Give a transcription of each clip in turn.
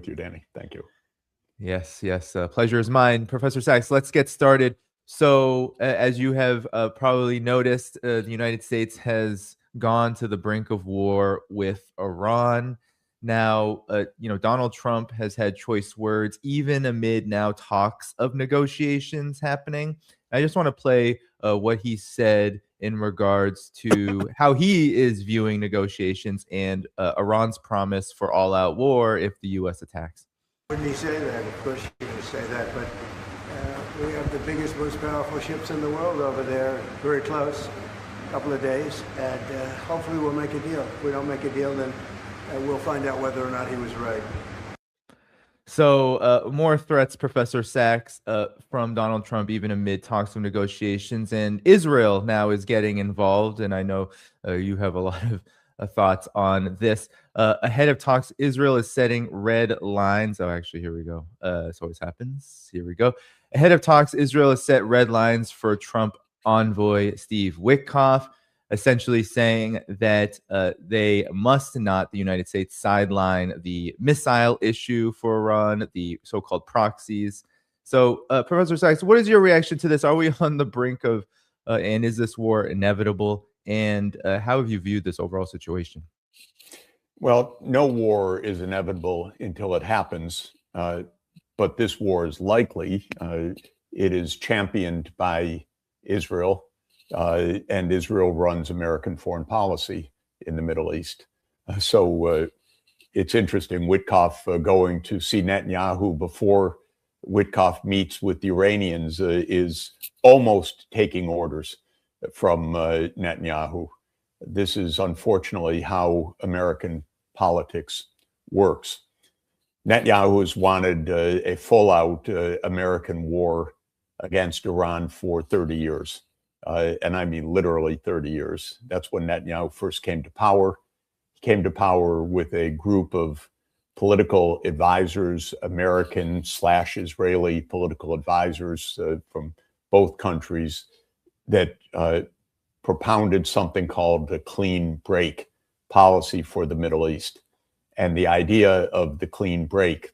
with you, Danny. Thank you. Yes, yes. Pleasure is mine. Professor Sachs, let's get started. So, as you have probably noticed, the United States has gone to the brink of war with Iran. Now, Donald Trump has had choice words, even amid now talks of negotiations happening. I just want to play what he said in regards to how he is viewing negotiations and Iran's promise for all-out war if the U.S. attacks. Wouldn't he say that? Of course he would say that, but we have the biggest, most powerful ships in the world over there, very close, a couple of days, and hopefully we'll make a deal. If we don't make a deal, then we'll find out whether or not he was right. So more threats, Professor Sachs, from Donald Trump, even amid talks of negotiations. And Israel now is getting involved. And I know you have a lot of thoughts on this. Ahead of talks, Israel is setting red lines. Oh, actually, here we go. This always happens. Here we go. Ahead of talks, Israel has set red lines for Trump envoy Steve Witkoff, essentially saying that they must not, the United States, sideline the missile issue for Iran, the so-called proxies. So, Professor Sachs, what is your reaction to this? Are we on the brink of, and is this war inevitable? And how have you viewed this overall situation? Well, no war is inevitable until it happens, but this war is likely. It is championed by Israel, and Israel runs American foreign policy in the Middle East. So it's interesting, Witkoff going to see Netanyahu before Witkoff meets with the Iranians is almost taking orders from Netanyahu. This is unfortunately how American politics works. Netanyahu has wanted a full-out American war against Iran for 30 years. And I mean literally 30 years. That's when Netanyahu first came to power. He came to power with a group of political advisors, American/Israeli political advisors from both countries that propounded something called the clean break policy for the Middle East. And the idea of the clean break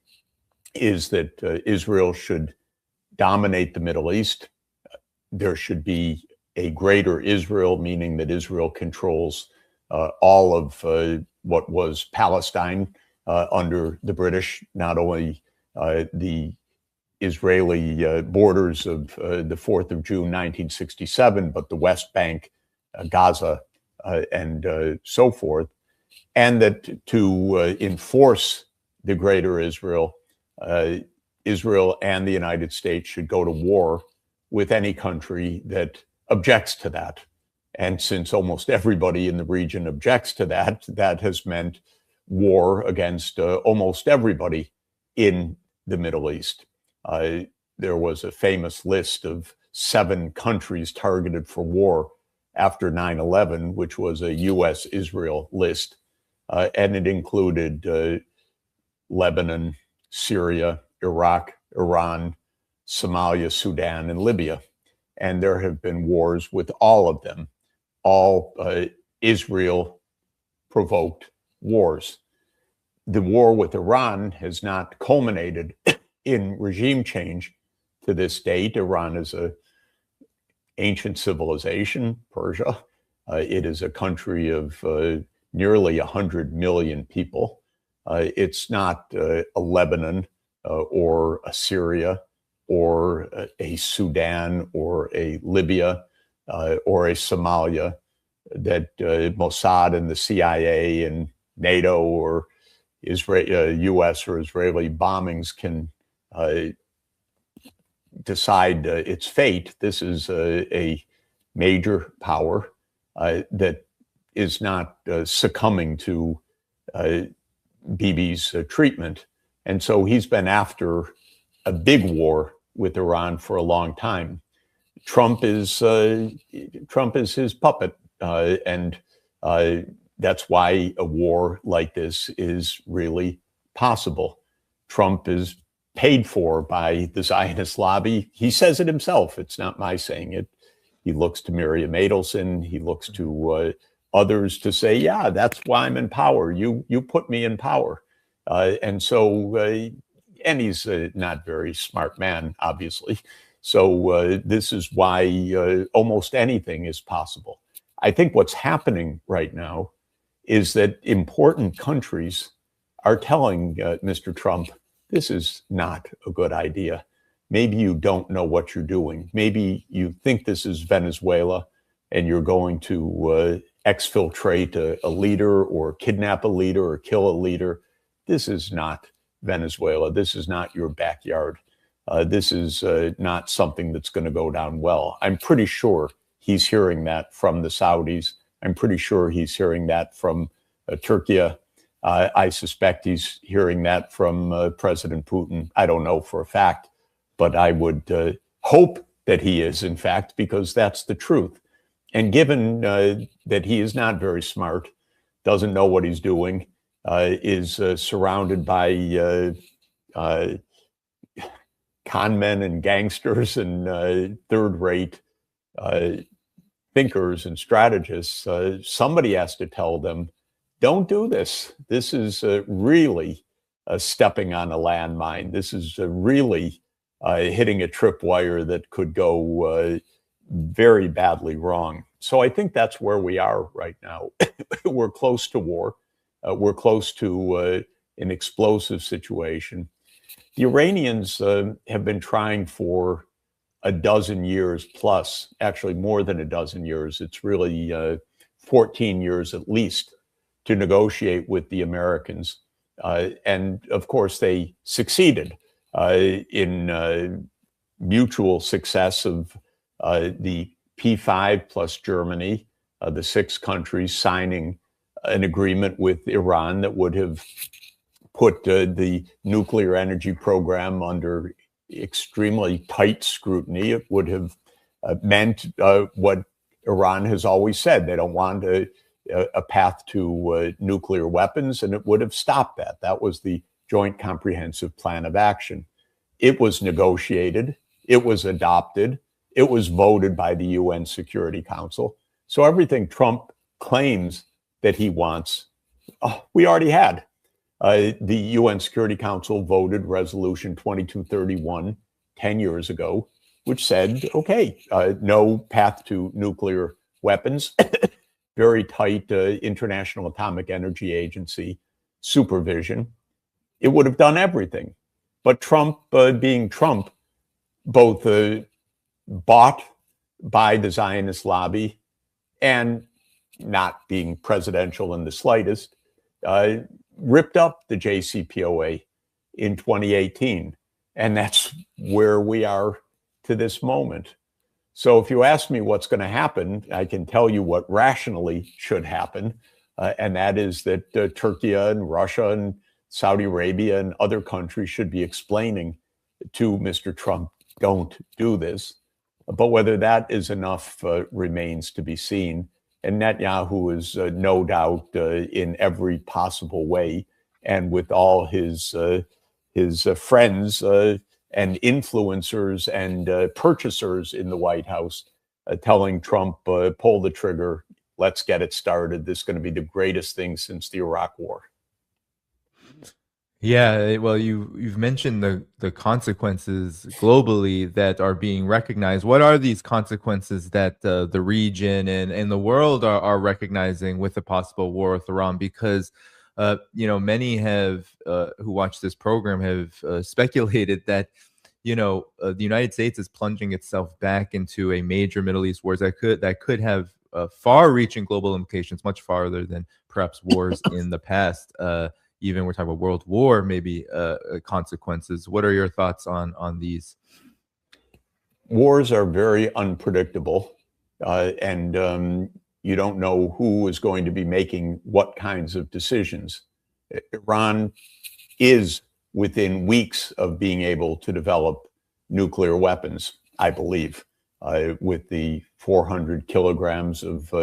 is that Israel should dominate the Middle East. There should be a greater Israel, meaning that Israel controls all of what was Palestine under the British, not only the Israeli borders of the 4th of June, 1967, but the West Bank, Gaza, and so forth. And that to enforce the greater Israel, Israel and the United States should go to war with any country that objects to that. And since almost everybody in the region objects to that, that has meant war against almost everybody in the Middle East. There was a famous list of 7 countries targeted for war after 9/11, which was a U.S.-Israel list. And it included Lebanon, Syria, Iraq, Iran, Somalia, Sudan, and Libya. And there have been wars with all of them, all Israel-provoked wars. The war with Iran has not culminated in regime change to this date. Iran is an ancient civilization, Persia. It is a country of nearly 100 million people. It's not a Lebanon or a Syria or a Sudan or a Libya or a Somalia that Mossad and the CIA and NATO or U.S. or Israeli bombings can decide its fate. This is a major power that is not succumbing to Bibi's treatment. And so he's been after a big war with Iran for a long time. Trump is his puppet, and that's why a war like this is really possible. Trump is paid for by the Zionist lobby. He says it himself. It's not my saying it. He looks to Miriam Adelson. He looks to others to say, yeah, that's why I'm in power. You put me in power. And he's not very smart man, obviously. So this is why almost anything is possible. I think what's happening right now is that important countries are telling Mr. Trump, this is not a good idea. Maybe you don't know what you're doing. Maybe you think this is Venezuela and you're going to exfiltrate a leader or kidnap a leader or kill a leader. This is not Venezuela. This is not your backyard. This is not something that's going to go down well. I'm pretty sure he's hearing that from the Saudis. I'm pretty sure he's hearing that from Turkey. I suspect he's hearing that from President Putin. I don't know for a fact, but I would hope that he is, in fact, because that's the truth. And given that he is not very smart, doesn't know what he's doing, is surrounded by con men and gangsters and third-rate thinkers and strategists, somebody has to tell them, don't do this. This is really stepping on a landmine. This is really hitting a tripwire that could go very badly wrong. So I think that's where we are right now. We're close to war. We're close to an explosive situation. The Iranians have been trying for a dozen years plus, actually more than a dozen years. It's really 14 years at least to negotiate with the Americans. And of course, they succeeded in mutual success of the P5 plus Germany, the 6 countries signing an agreement with Iran that would have put the nuclear energy program under extremely tight scrutiny. It would have meant what Iran has always said. They don't want a path to nuclear weapons, and it would have stopped that. That was the Joint Comprehensive Plan of Action. It was negotiated. It was adopted. It was voted by the UN Security Council. So everything Trump claims that he wants, we already had. The UN Security Council voted Resolution 2231 10 years ago, which said, okay, no path to nuclear weapons, very tight International Atomic Energy Agency supervision. It would have done everything. But Trump, being Trump, both bought by the Zionist lobby and not being presidential in the slightest, ripped up the JCPOA in 2018. And that's where we are to this moment. So if you ask me what's going to happen, I can tell you what rationally should happen. And that is that Turkey and Russia and Saudi Arabia and other countries should be explaining to Mr. Trump, don't do this. But whether that is enough remains to be seen. And Netanyahu is no doubt in every possible way, and with all his friends and influencers and purchasers in the White House telling Trump, pull the trigger, let's get it started. This is going to be the greatest thing since the Iraq War. Yeah, well, you've mentioned the consequences globally that are being recognized. What are these consequences that the region and the world are recognizing with the possible war with Iran? Because many have who watch this program have speculated that the United States is plunging itself back into a major Middle East wars that could have far-reaching global implications, much farther than perhaps wars in the past. Even we're talking about World War, maybe consequences. What are your thoughts on these? Wars are very unpredictable, and you don't know who is going to be making what kinds of decisions. Iran is within weeks of being able to develop nuclear weapons, I believe, with the 400 kilograms of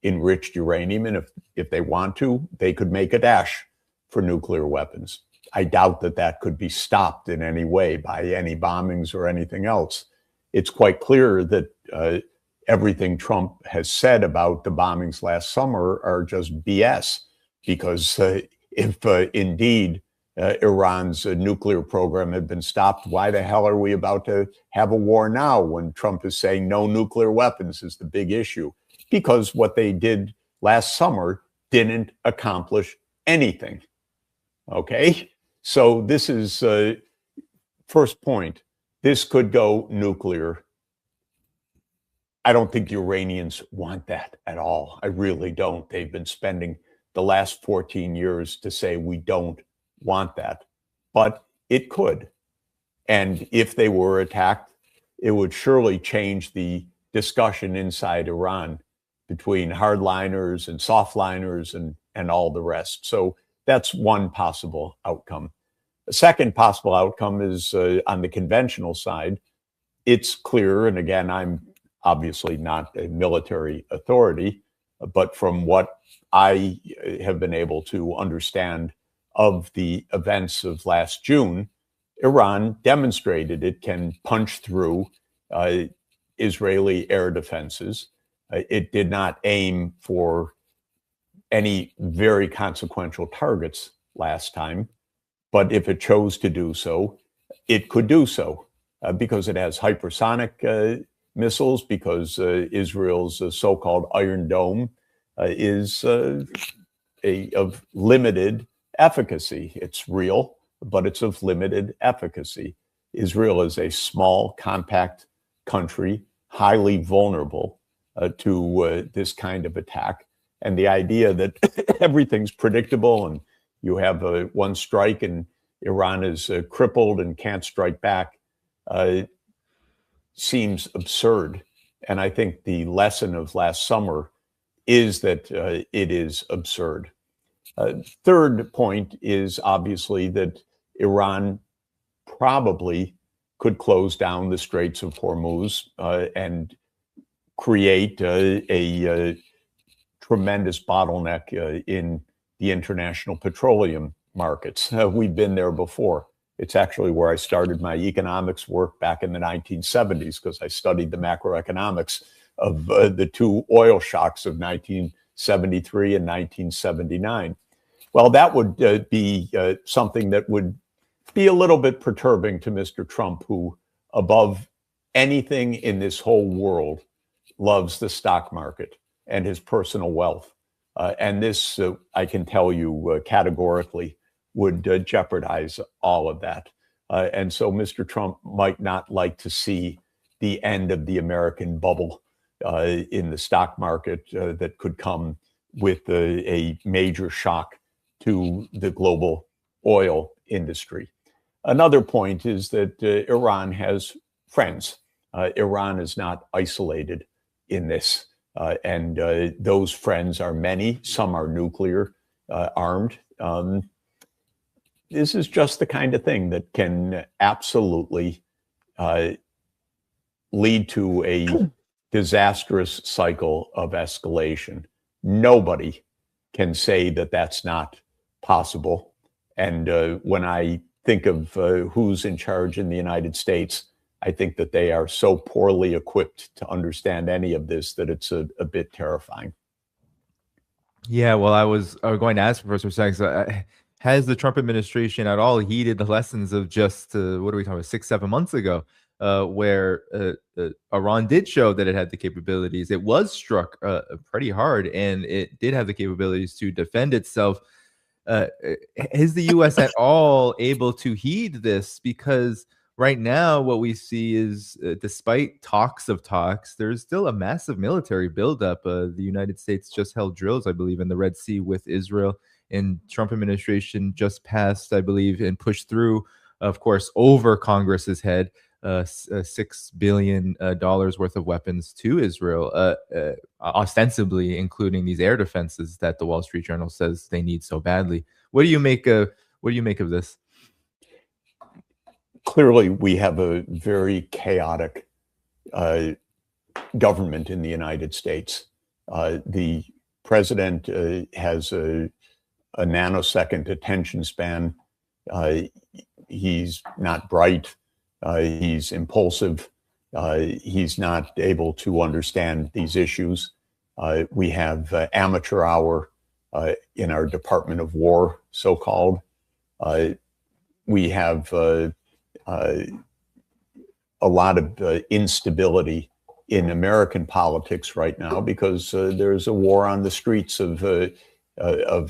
enriched uranium. And if they want to, they could make a dash for nuclear weapons. I doubt that that could be stopped in any way by any bombings or anything else. It's quite clear that everything Trump has said about the bombings last summer are just BS, because if indeed Iran's nuclear program had been stopped. Why the hell are we about to have a war now when Trump is saying no nuclear weapons is the big issue? Because what they did last summer didn't accomplish anything. Okay? So this is first point. This could go nuclear. I don't think the Iranians want that at all. I really don't. They've been spending the last 14 years to say we don't want that. But it could. And if they were attacked, it would surely change the discussion inside Iran between hardliners and softliners and all the rest. So that's one possible outcome. A second possible outcome is on the conventional side. It's clear, and again, I'm obviously not a military authority, but from what I have been able to understand of the events of last June, Iran demonstrated it can punch through Israeli air defenses. It did not aim for any very consequential targets last time, but if it chose to do so, it could do so because it has hypersonic missiles, because Israel's so-called Iron Dome is of limited efficacy. It's real, but it's of limited efficacy. Israel is a small, compact country, highly vulnerable to this kind of attack. And the idea that everything's predictable and you have one strike and Iran is crippled and can't strike back seems absurd. And I think the lesson of last summer is that it is absurd. Third point is obviously that Iran probably could close down the Straits of Hormuz and create a tremendous bottleneck in the international petroleum markets. We've been there before. It's actually where I started my economics work back in the 1970s, because I studied the macroeconomics of the two oil shocks of 1973 and 1979. Well, that would be something that would be a little bit perturbing to Mr. Trump, who, above anything in this whole world, loves the stock market and his personal wealth. And this, I can tell you categorically, would jeopardize all of that. And so Mr. Trump might not like to see the end of the American bubble in the stock market that could come with a major shock to the global oil industry. Another point is that Iran has friends. Iran is not isolated in this. And those friends are many. Some are nuclear armed. This is just the kind of thing that can absolutely lead to a disastrous cycle of escalation. Nobody can say that that's not possible. And when I think of who's in charge in the United States, I think that they are so poorly equipped to understand any of this that it's a bit terrifying. Yeah, well, I was going to ask Professor Sachs, has the Trump administration at all heeded the lessons of just, what are we talking about, 6-7 months ago, where Iran did show that it had the capabilities. It was struck pretty hard, and it did have the capabilities to defend itself. Is the U.S. at all able to heed this? Because right now, what we see is, despite talks of talks, there's still a massive military buildup. The United States just held drills, I believe, in the Red Sea with Israel. And Trump administration just passed, I believe, and pushed through, of course, over Congress's head, $6 billion worth of weapons to Israel, ostensibly including these air defenses that the Wall Street Journal says they need so badly. What do you make of this? Clearly, we have a very chaotic government in the United States. The president has a nanosecond attention span. He's not bright. He's impulsive. He's not able to understand these issues. We have amateur hour in our Department of War, so-called. we have a lot of instability in American politics right now because there's a war on the streets of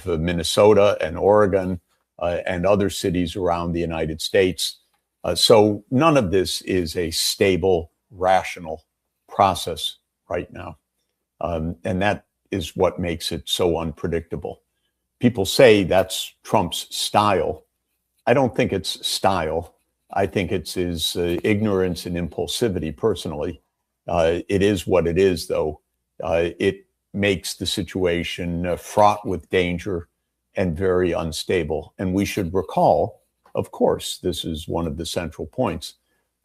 Minnesota and Oregon and other cities around the United States. So none of this is a stable, rational process right now. And that is what makes it so unpredictable. People say that's Trump's style. I don't think it's style. I think it's his ignorance and impulsivity personally. It is what it is, though. It makes the situation fraught with danger and very unstable. And we should recall, of course, this is one of the central points,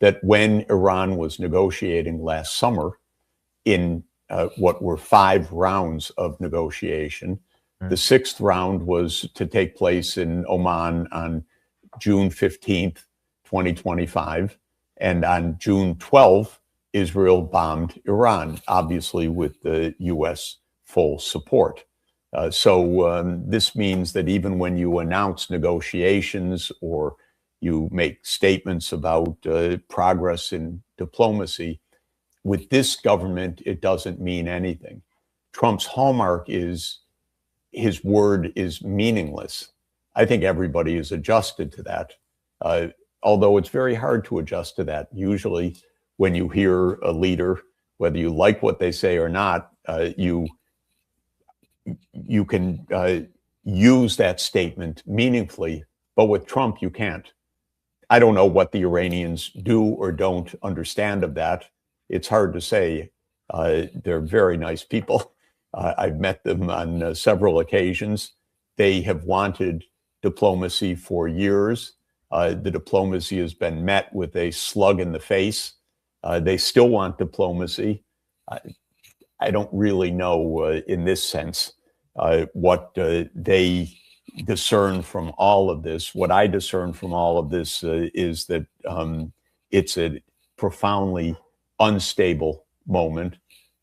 that when Iran was negotiating last summer in what were 5 rounds of negotiation, the 6th round was to take place in Oman on June 15th, 2025. And on June 12th, Israel bombed Iran, obviously with the U.S. full support. So this means that even when you announce negotiations or you make statements about progress in diplomacy, with this government, it doesn't mean anything. Trump's hallmark is his word is meaningless. I think everybody is adjusted to that, although it's very hard to adjust to that. Usually when you hear a leader, whether you like what they say or not, you can use that statement meaningfully, but with Trump, you can't. I don't know what the Iranians do or don't understand of that. It's hard to say. They're very nice people. I've met them on several occasions. They have wanted diplomacy for years. The diplomacy has been met with a slug in the face. They still want diplomacy. I don't really know in this sense what they discern from all of this. What I discern from all of this is that it's a profoundly unstable moment.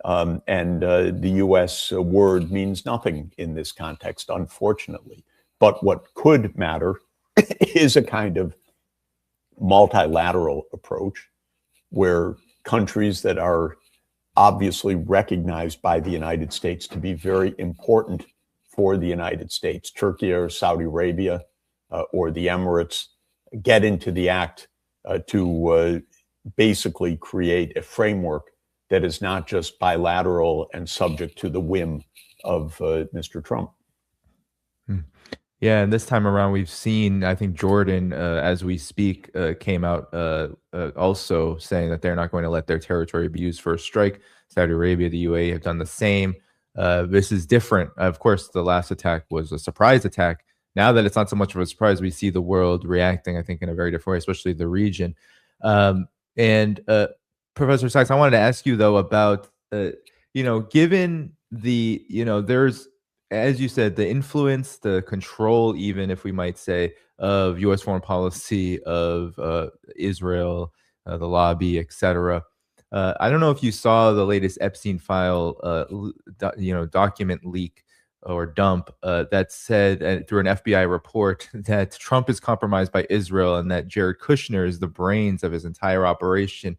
And the U.S. word means nothing in this context, unfortunately. But what could matter is a kind of multilateral approach where countries that are obviously recognized by the United States to be very important for the United States, Turkey or Saudi Arabia or the Emirates, get into the act to basically create a framework that is not just bilateral and subject to the whim of Mr. Trump. Yeah, and this time around, we've seen, I think Jordan, as we speak, came out also saying that they're not going to let their territory be used for a strike. Saudi Arabia, the UAE have done the same. This is different. Of course, the last attack was a surprise attack. Now that it's not so much of a surprise, we see the world reacting, I think, in a very different way, especially the region. And Professor Sachs, I wanted to ask you, though, about, given the, there's, as you said, the influence, the control, even if we might say, of U.S. foreign policy, of Israel, the lobby, etc. I don't know if you saw the latest Epstein file, document leak or dump that said through an FBI report that Trump is compromised by Israel and that Jared Kushner is the brains of his entire operation.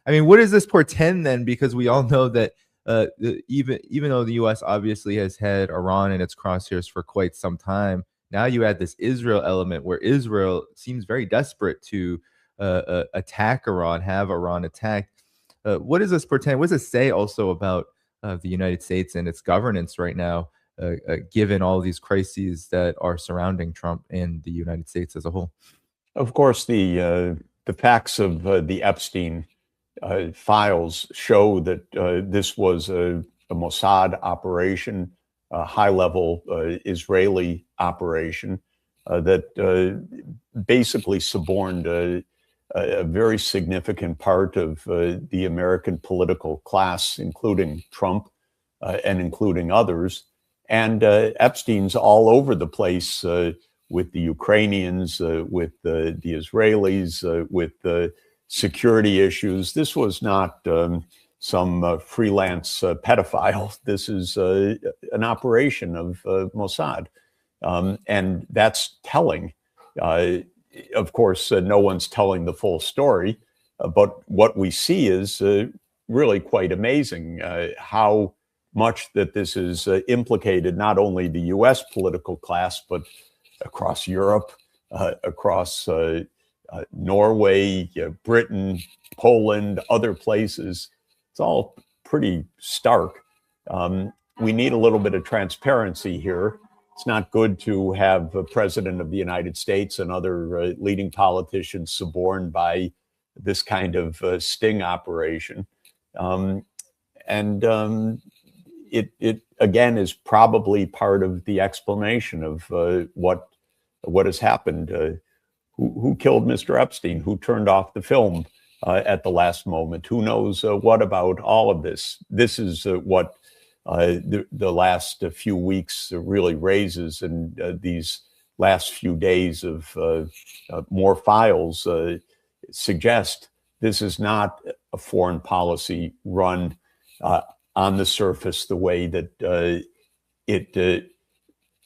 I mean, what does this portend then? Because we all know that even though the U.S. obviously has had Iran in its crosshairs for quite some time, now you add this Israel element where Israel seems very desperate to attack Iran, have Iran attacked. What does this portend? What does it say also about the United States and its governance right now, given all these crises that are surrounding Trump and the United States as a whole? Of course, the facts of the Epstein files show that this was a Mossad operation, a high-level Israeli operation that basically suborned a very significant part of the American political class, including Trump and including others. And Epstein's all over the place with the Ukrainians, with the Israelis, with the security issues. This was not some freelance pedophile. This is an operation of Mossad. And that's telling. of course, no one's telling the full story, but what we see is really quite amazing how much that this is implicated not only the U.S. political class, but across Europe, across Norway, Britain, Poland, other places. It's all pretty stark. We need a little bit of transparency here. It's not good to have a president of the United States and other leading politicians suborned by this kind of sting operation. It again is probably part of the explanation of what has happened. Who killed Mr. Epstein? Who turned off the film at the last moment? Who knows what about all of this? This is what the last few weeks really raises, and these last few days of more files suggest this is not a foreign policy run on the surface the way that it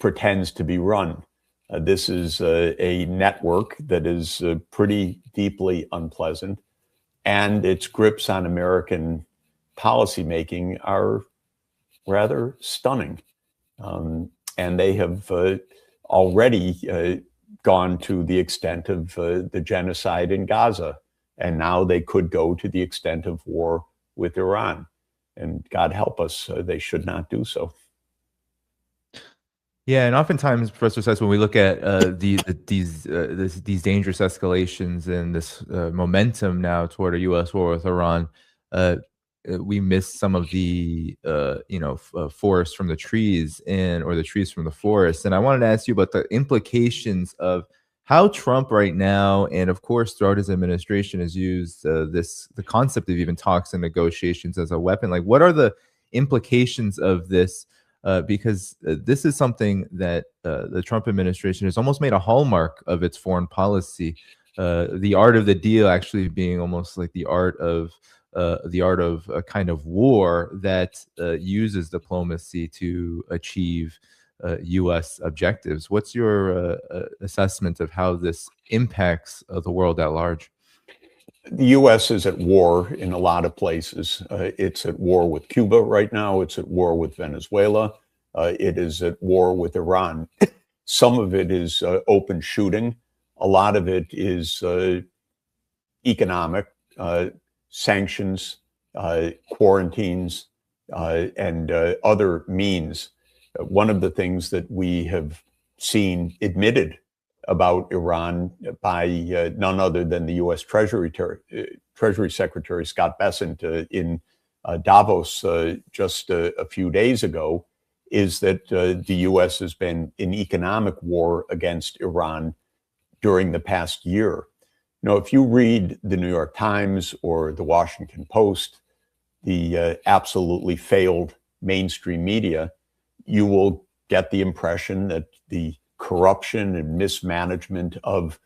pretends to be run. This is a network that is pretty deeply unpleasant, and its grips on American policymaking are rather stunning. And they have already gone to the extent of the genocide in Gaza, and now they could go to the extent of war with Iran. And God help us, they should not do so. Yeah, and oftentimes, Professor Sachs, when we look at these dangerous escalations and this momentum now toward a U.S. war with Iran, we miss some of the forest from the trees or the trees from the forest. And I wanted to ask you about the implications of how Trump right now, and of course throughout his administration, has used the concept of even talks and negotiations as a weapon. Like, what are the implications of this? Because this is something that the Trump administration has almost made a hallmark of its foreign policy. The art of the deal actually being almost like the art of a kind of war that uses diplomacy to achieve U.S. objectives. What's your assessment of how this impacts the world at large? The U.S. is at war in a lot of places. It's at war with Cuba right now. It's at war with Venezuela. It is at war with Iran. Some of it is open shooting. A lot of it is economic, sanctions, quarantines, and other means. One of the things that we have seen admitted about Iran by none other than the U.S. Treasury Secretary Scott Bessent in Davos just a few days ago is that the U.S. has been in economic war against Iran during the past year. You know, if you read the New York Times or the Washington Post, the absolutely failed mainstream media, you will get the impression that the corruption and mismanagement of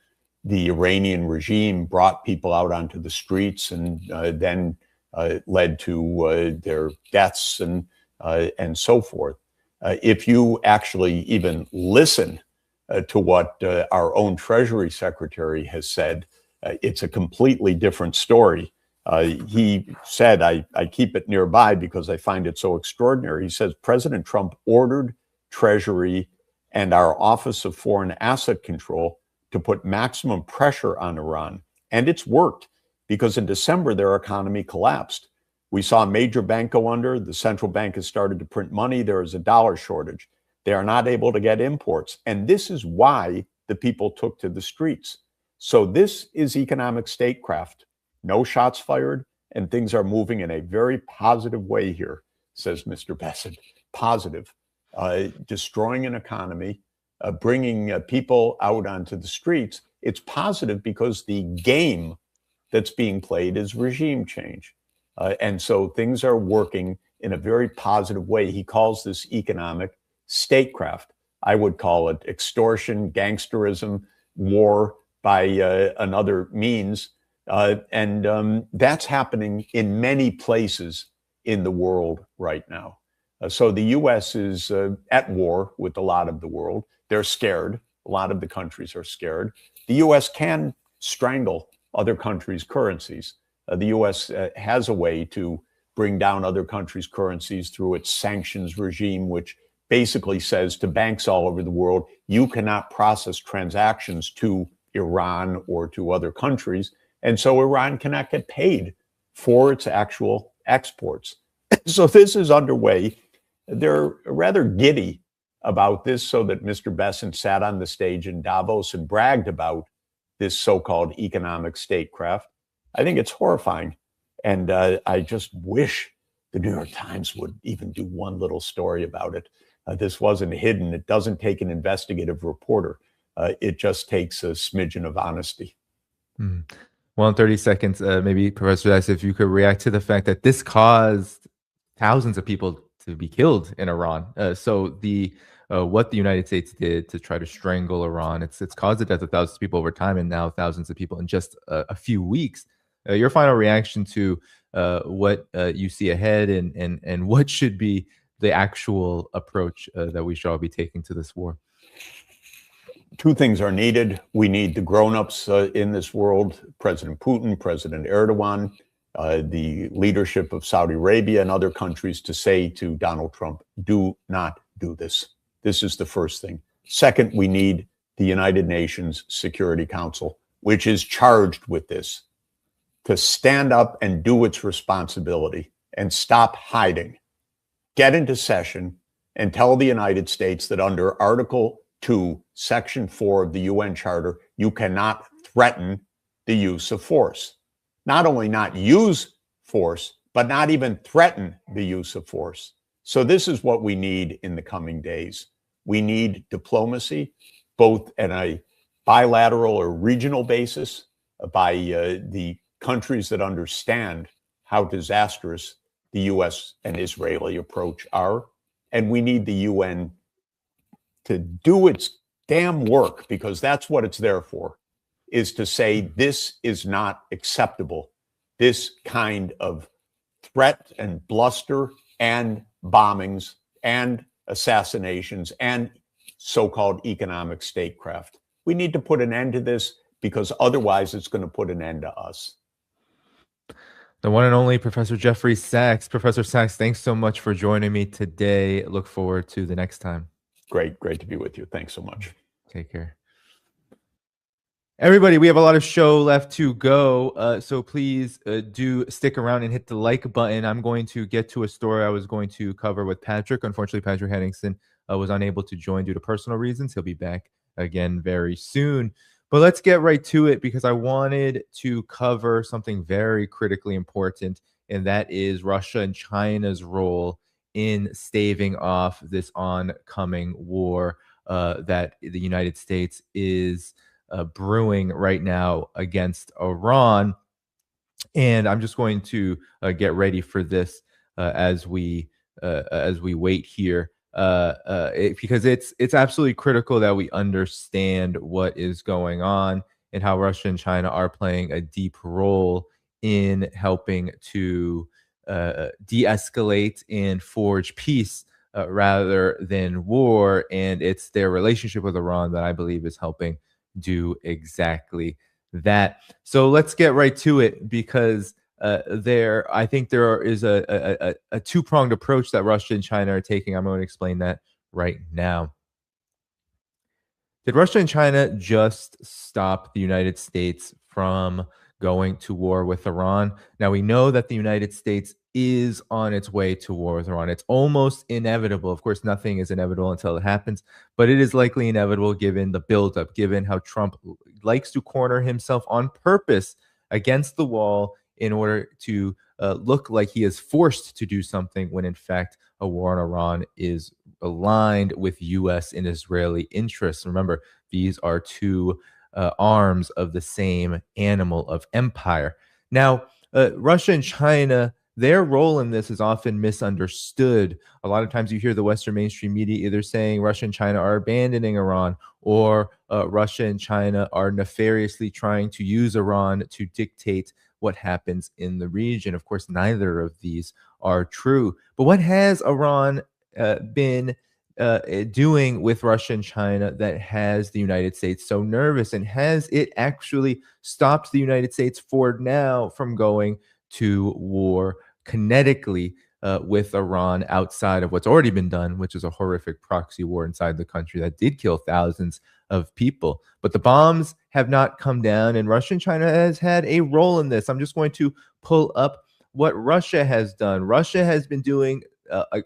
the Iranian regime brought people out onto the streets and then led to their deaths and so forth. If you actually even listen to what our own Treasury Secretary has said, it's a completely different story. He said, I keep it nearby because I find it so extraordinary. He says, President Trump ordered Treasury and our Office of Foreign Asset Control to put maximum pressure on Iran. And it's worked, because in December, their economy collapsed. We saw a major bank go under. The central bank has started to print money. There is a dollar shortage. They are not able to get imports. And this is why the people took to the streets. So this is economic statecraft. No shots fired, and things are moving in a very positive way here, says Mr. Bessent. Positive. Destroying an economy, bringing people out onto the streets. It's positive because the game that's being played is regime change. And so things are working in a very positive way. He calls this economic statecraft. I would call it extortion, gangsterism, war by another means. And that's happening in many places in the world right now. So the U.S. is at war with a lot of the world. They're scared. A lot of the countries are scared. the U.S. can strangle other countries' currencies. The U.S. Has a way to bring down other countries' currencies through its sanctions regime, which basically says to banks all over the world, you cannot process transactions to Iran or to other countries. And so Iran cannot get paid for its actual exports. So this is underway. They're rather giddy about this, so that Mr. Besant sat on the stage in Davos and bragged about this so-called economic statecraft. I think it's horrifying. And I just wish the New York Times would even do one little story about it. This wasn't hidden. It doesn't take an investigative reporter. It just takes a smidgen of honesty. Well, in 30 seconds, maybe Professor Sachs, if you could react to the fact that this caused thousands of people to be killed in Iran. So what the United States did to try to strangle Iran, it's caused the death of thousands of people over time, and now thousands of people in just a few weeks. Your final reaction to what you see ahead, and what should be the actual approach that we should all be taking to this war? Two things are needed. We need the grown-ups in this world, President Putin, President Erdogan, the leadership of Saudi Arabia and other countries, to say to Donald Trump, do not do this. This is the first thing. Second, we need the United Nations Security Council, which is charged with this, to stand up and do its responsibility and stop hiding. Get into session and tell the United States that under Article 2, Section 4 of the UN Charter, you cannot threaten the use of force. Not only not use force, but not even threaten the use of force. So this is what we need in the coming days. We need diplomacy, both at a bilateral or regional basis, by the countries that understand how disastrous the U.S. and Israeli approach are. And we need the UN to do its damn work, because that's what it's there for, is to say this is not acceptable. This kind of threat and bluster and bombings and assassinations and so-called economic statecraft. We need to put an end to this, because otherwise it's going to put an end to us. The one and only Professor Jeffrey Sachs. Professor Sachs, thanks so much for joining me today. Look forward to the next time. Great to be with you. Thanks so much. Take care. Everybody, we have a lot of show left to go, so please do stick around and hit the like button. I'm going to get to a story I was going to cover with Patrick. Unfortunately, Patrick Henningsen was unable to join due to personal reasons. He'll be back again very soon. But let's get right to it, because I wanted to cover something very critically important, and that is Russia and China's role in staving off this oncoming war that the United States is brewing right now against Iran. And I'm just going to get ready for this as we wait here, because it's absolutely critical that we understand what is going on and how Russia and China are playing a deep role in helping to de-escalate and forge peace rather than war. And it's their relationship with Iran that I believe is helping do exactly that. So let's get right to it, because I think there is a two-pronged approach that Russia and China are taking. I'm going to explain that right now. Did Russia and China just stop the United States from going to war with Iran? Now, we know that the United States is on its way to war with Iran. It's almost inevitable. Of course, nothing is inevitable until it happens, but it is likely inevitable given the buildup, given how Trump likes to corner himself on purpose against the wall in order to look like he is forced to do something, when in fact a war on Iran is aligned with U.S. and Israeli interests. Remember, these are two arms of the same animal of empire. Now, Russia and China, their role in this is often misunderstood. A lot of times you hear the Western mainstream media either saying Russia and China are abandoning Iran, or Russia and China are nefariously trying to use Iran to dictate what happens in the region. Of course, neither of these are true. But what has Iran been doing with Russia and China that has the United States so nervous? And has it actually stopped the United States for now from going to war kinetically with Iran outside of what's already been done, which is a horrific proxy war inside the country that did kill thousands of people? But the bombs have not come down, and Russia and China has had a role in this. I'm just going to pull up what Russia has done. Russia has been doing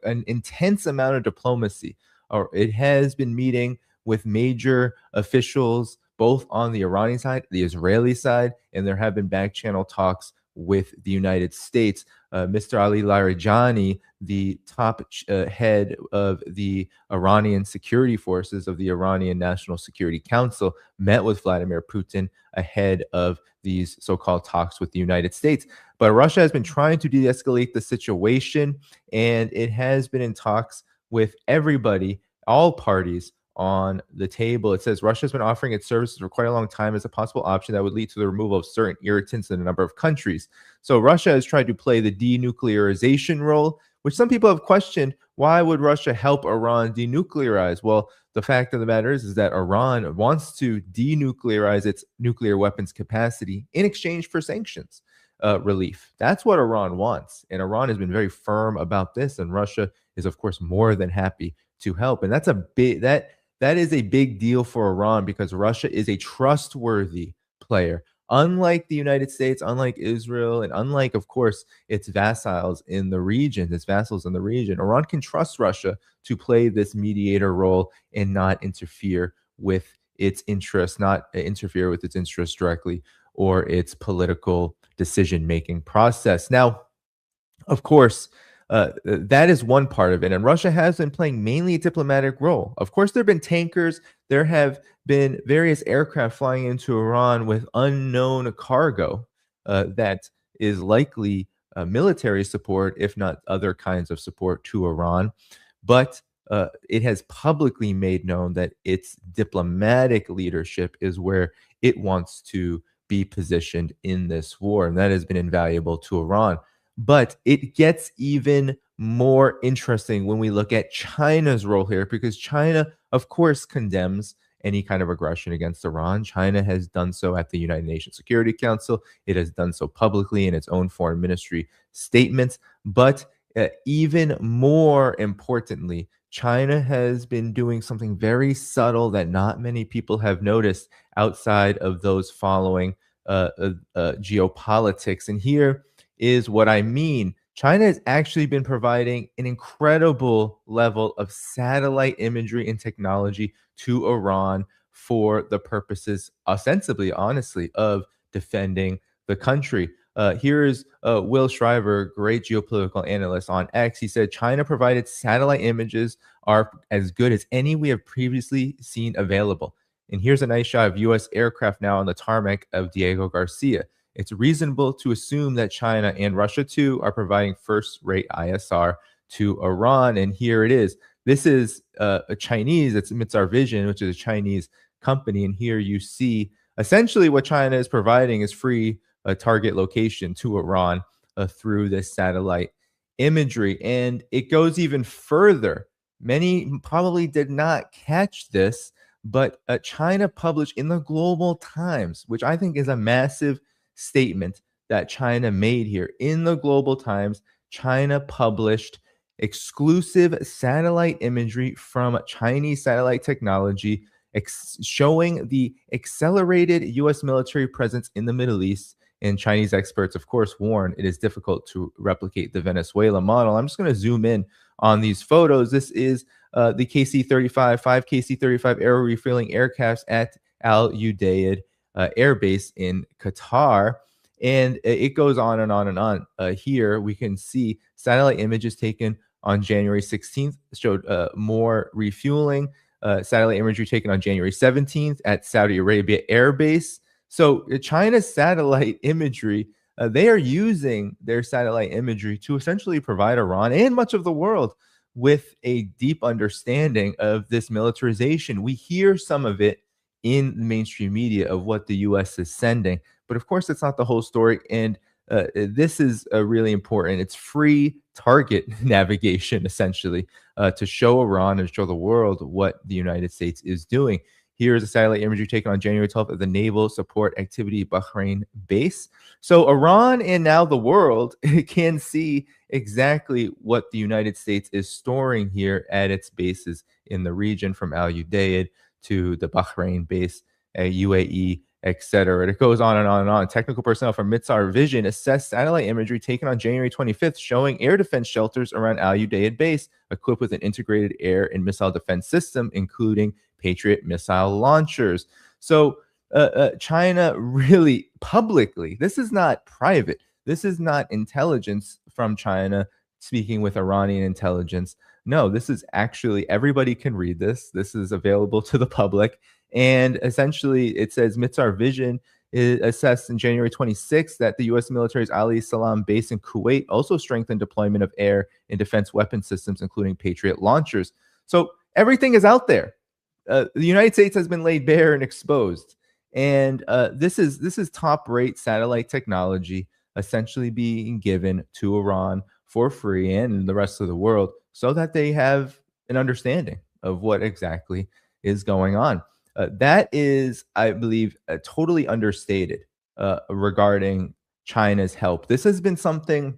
an intense amount of diplomacy, or it has been meeting with major officials both on the Iranian side, the Israeli side, and there have been back channel talks with the United States. Mr. Ali Larijani, the top head of the Iranian security forces of the Iranian National Security Council, met with Vladimir Putin ahead of these so-called talks with the United States. But Russia has been trying to de-escalate the situation, and it has been in talks with everybody, all parties on the table. It says Russia has been offering its services for quite a long time as a possible option that would lead to the removal of certain irritants in a number of countries. So Russia has tried to play the denuclearization role, which some people have questioned. Why would Russia help Iran denuclearize? Well, the fact of the matter is that Iran wants to denuclearize its nuclear weapons capacity in exchange for sanctions relief. That's what Iran wants. And Iran has been very firm about this. And Russia is, of course, more than happy to help. And that's a big, that is a big deal for Iran, because Russia is a trustworthy player. Unlike the United States, unlike Israel, and unlike, of course, its vassals in the region, Iran can trust Russia to play this mediator role and not interfere with its interests, directly, or its political decision-making process. Now, of course, that is one part of it. And Russia has been playing mainly a diplomatic role. Of course, there have been tankers. There have been various aircraft flying into Iran with unknown cargo that is likely military support, if not other kinds of support to Iran. But it has publicly made known that its diplomatic leadership is where it wants to be positioned in this war. And that has been invaluable to Iran. But it gets even more interesting when we look at China's role here, because China, of course, condemns any kind of aggression against Iran. China has done so at the United Nations Security Council. It has done so publicly in its own foreign ministry statements. But even more importantly, China has been doing something very subtle that not many people have noticed outside of those following geopolitics. And here is what I mean. China has actually been providing an incredible level of satellite imagery and technology to Iran for the purposes, ostensibly, honestly, of defending the country. Here is Will Shriver, great geopolitical analyst on X. He said, China provided satellite images are as good as any we have previously seen available. And here's a nice shot of U.S. aircraft now on the tarmac of Diego Garcia. It's reasonable to assume that China and Russia, too, are providing first-rate ISR to Iran. And here it is. This is a Chinese, it's Mitzar Vision, which is a Chinese company. And here you see essentially what China is providing is free target location to Iran through this satellite imagery. And it goes even further. Many probably did not catch this, but China published in the Global Times, which I think is a massive statement that China made here. In the Global Times, China published exclusive satellite imagery from Chinese satellite technology showing the accelerated U.S. military presence in the Middle East. And Chinese experts, of course, warn it is difficult to replicate the Venezuela model. I'm just going to zoom in on these photos. This is the KC-35, 5 KC-35 air refueling aircrafts at Al Udeid Air Base in Qatar. And it goes on and on and on. Here we can see satellite images taken on January 16th showed more refueling. Satellite imagery taken on January 17th at Saudi Arabia Air Base. So China's satellite imagery, they are using their satellite imagery to essentially provide Iran and much of the world with a deep understanding of this militarization. We hear some of it in mainstream media of what the U.S. is sending, but of course, it's not the whole story. And This is really important. It's free target navigation, essentially, to show Iran and show the world what the United States is doing. Here's a satellite imagery taken on January 12th of the Naval Support Activity Bahrain base. So Iran and now the world can see exactly what the United States is storing here at its bases in the region, from Al Udeid to the Bahrain base, UAE, etc. It goes on and on and on. Technical personnel from Mitsar Vision assessed satellite imagery taken on January 25th showing air defense shelters around Al Udeid base equipped with an integrated air and missile defense system, including Patriot missile launchers. So China really publicly, this is not private. This is not intelligence from China speaking with Iranian intelligence. No, this is actually, everybody can read this. This is available to the public. And essentially, it says Mitsar Vision assessed in January 26th that the U.S. military's Ali Salam base in Kuwait also strengthened deployment of air and defense weapon systems, including Patriot launchers. So everything is out there. The United States has been laid bare and exposed. And this is top-rate satellite technology essentially being given to Iran for free and the rest of the world so that they have an understanding of what exactly is going on. That is, I believe, totally understated regarding China's help. This has been something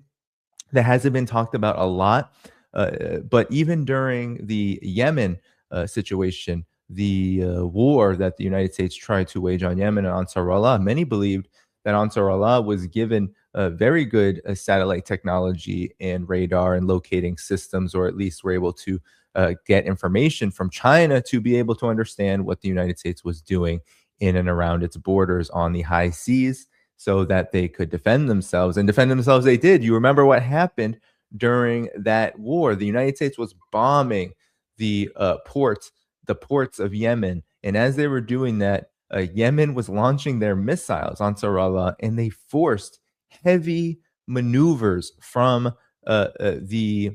that hasn't been talked about a lot, but even during the Yemen situation, the war that the United States tried to wage on Yemen and Ansar Allah, many believed that Ansar Allah was given very good satellite technology and radar and locating systems, or at least were able to get information from China to be able to understand what the United States was doing in and around its borders on the high seas so that they could defend themselves. And defend themselves they did. You remember what happened during that war. The United States was bombing the ports of Yemen. And as they were doing that, Yemen was launching their missiles on Ansar Allah, and they forced heavy maneuvers from the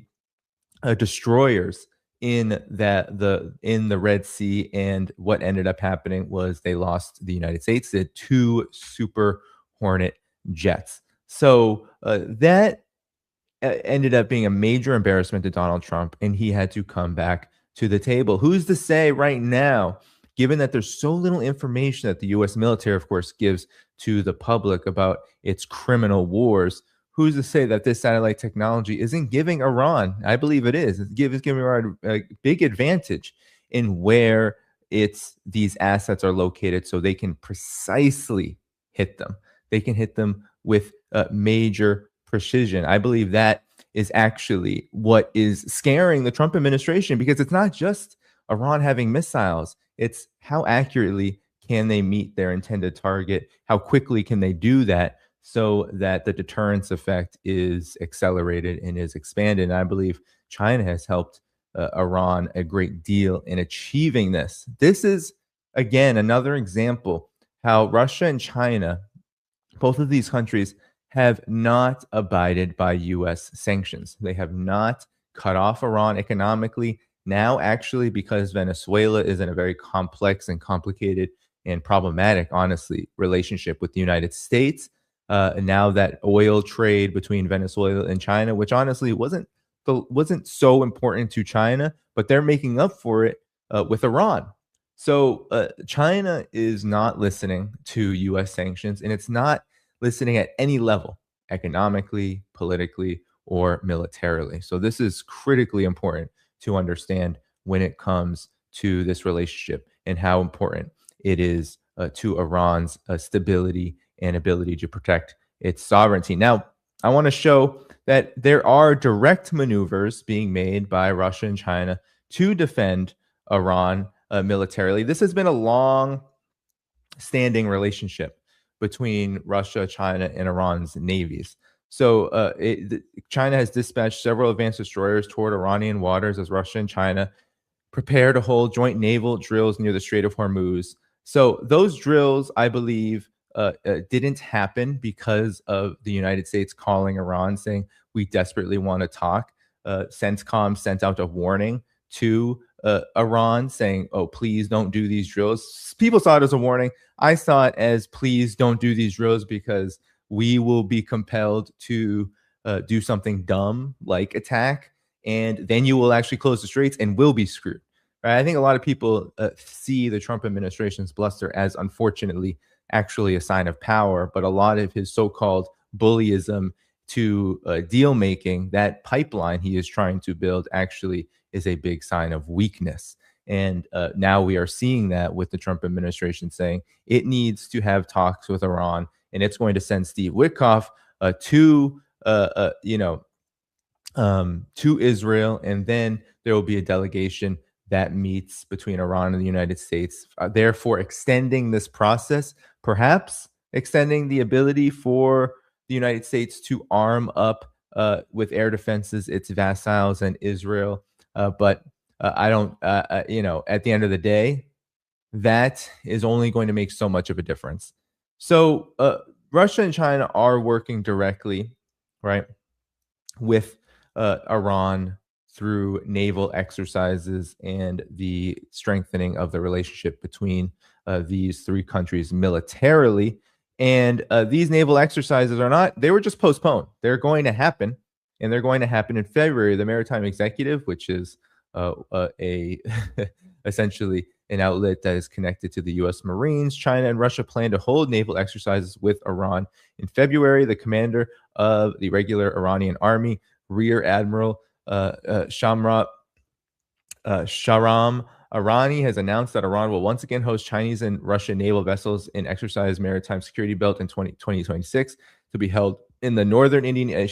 destroyers in the Red Sea. And what ended up happening was they lost, the United States did, 2 Super Hornet jets. So that ended up being a major embarrassment to Donald Trump, and he had to come back to the table. Who's to say right now, given that there's so little information that the U.S. military, of course, gives to the public about its criminal wars, who's to say that this satellite technology isn't giving Iran, I believe it is, it's giving Iran a big advantage in where these assets are located, so they can precisely hit them. They can hit them with major precision. I believe that is actually what is scaring the Trump administration, because it's not just Iran having missiles, it's how accurately can they meet their intended target, how quickly can they do that so that the deterrence effect is accelerated and is expanded. And I believe China has helped Iran a great deal in achieving this. This is, again, another example how Russia and China, both of these countries, have not abided by U.S. sanctions. They have not cut off Iran economically. Now, actually, because Venezuela is in a very complex and complicated and problematic, honestly, relationship with the United States, now that oil trade between Venezuela and China, which honestly wasn't so important to China, but they're making up for it with Iran. So China is not listening to U.S. sanctions, and it's not listening at any level, economically, politically, or militarily. So this is critically important to understand when it comes to this relationship and how important it is to Iran's stability and ability to protect its sovereignty. Now, I want to show that there are direct maneuvers being made by Russia and China to defend Iran militarily. This has been a long-standing relationship between Russia, China, and Iran's navies. So China has dispatched several advanced destroyers toward Iranian waters as Russia and China prepare to hold joint naval drills near the Strait of Hormuz. So those drills, I believe, didn't happen because of the United States calling Iran saying, we desperately want to talk. CENTCOM sent out a warning to Iran saying, oh, please don't do these drills. People saw it as a warning. I saw it as, please don't do these drills because we will be compelled to do something dumb like attack, and then you will actually close the straits and we'll be screwed. Right? I think a lot of people see the Trump administration's bluster as, unfortunately, actually a sign of power, but a lot of his so-called bullyism to deal making, that pipeline he is trying to build, actually is a big sign of weakness. And now we are seeing that with the Trump administration saying it needs to have talks with Iran, and it's going to send Steve Witkoff to Israel, and then there will be a delegation that meets between Iran and the United States, therefore extending this process, perhaps extending the ability for the United States to arm up with air defenses its vassals and Israel. But I don't, at the end of the day, that is only going to make so much of a difference. So Russia and China are working directly, right, with Iran through naval exercises and the strengthening of the relationship between these three countries militarily. And these naval exercises they were just postponed. They're going to happen, and they're going to happen in February. The Maritime Executive, which is essentially an outlet that is connected to the U.S. Marines, China and Russia plan to hold naval exercises with Iran in February. The commander of the regular Iranian army, Rear Admiral Shahram Irani, has announced that Iran will once again host Chinese and Russian naval vessels in Exercise Maritime Security Belt in 2026 to be held in the northern Indian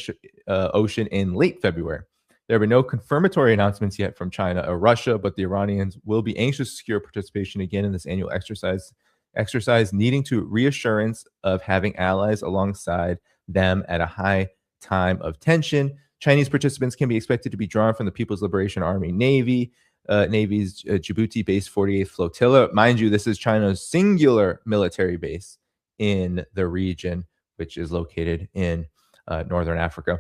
Ocean in late February. There have been no confirmatory announcements yet from China or Russia, but the Iranians will be anxious to secure participation again in this annual exercise, needing to reassurance of having allies alongside them at a high time of tension. Chinese participants can be expected to be drawn from the People's Liberation Army Navy's Djibouti-based 48th Flotilla. Mind you, this is China's singular military base in the region, which is located in northern Africa.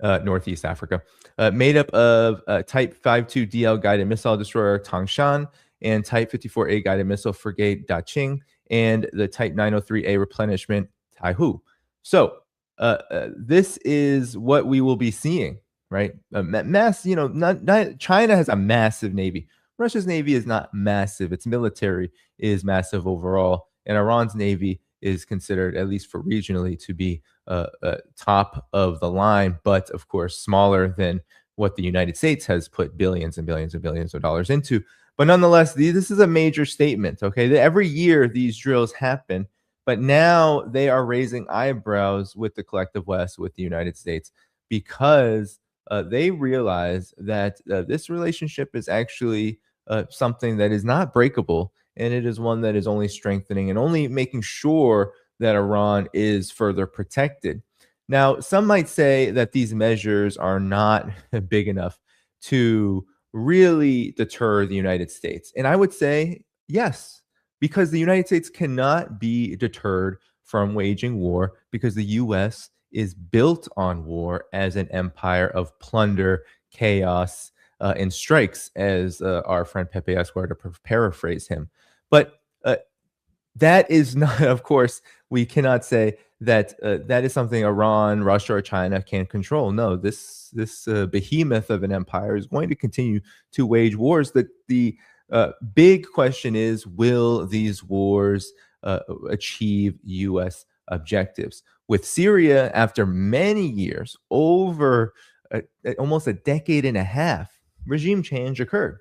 Northeast Africa, made up of Type 52DL guided missile destroyer Tangshan and Type 54A guided missile frigate Daqing and the Type 903A replenishment Taihu. So this is what we will be seeing, right? China has a massive navy. Russia's navy is not massive. Its military is massive overall, and Iran's navy is considered, at least for regionally, to be top of the line, but of course smaller than what the United States has put billions and billions and billions of dollars into. But nonetheless, this is a major statement, okay? Every year these drills happen, but now they are raising eyebrows with the collective West, with the United States, because they realize that this relationship is actually something that is not breakable, and it is one that is only strengthening and only making sure that Iran is further protected. Now, some might say that these measures are not big enough to really deter the United States. And I would say yes, because the United States cannot be deterred from waging war, because the U.S. is built on war as an empire of plunder, chaos, and strikes, as our friend Pepe Escobar, to paraphrase him. But that is not, of course, we cannot say that that is something Iran, Russia, or China can control. No, this behemoth of an empire is going to continue to wage wars. The big question is, will these wars achieve U.S. objectives? With Syria, after many years, over almost a decade and a half, regime change occurred.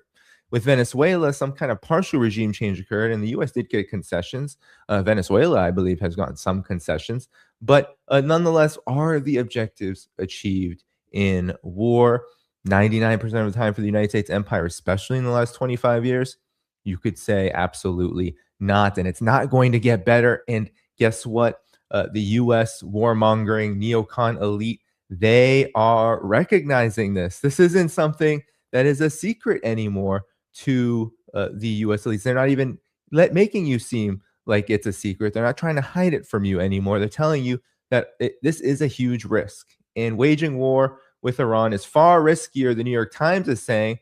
With Venezuela, some kind of partial regime change occurred, and the U.S. did get concessions. Venezuela, I believe, has gotten some concessions. But nonetheless, are the objectives achieved in war? 99% of the time for the United States empire, especially in the last 25 years, you could say absolutely not. And it's not going to get better. And guess what? The U.S. warmongering neocon elite, they are recognizing this. This isn't something that is a secret anymore to the U.S. elites. They're not even making you seem like it's a secret. They're not trying to hide it from you anymore. They're telling you that this is a huge risk. And waging war with Iran is far riskier, the New York Times is saying,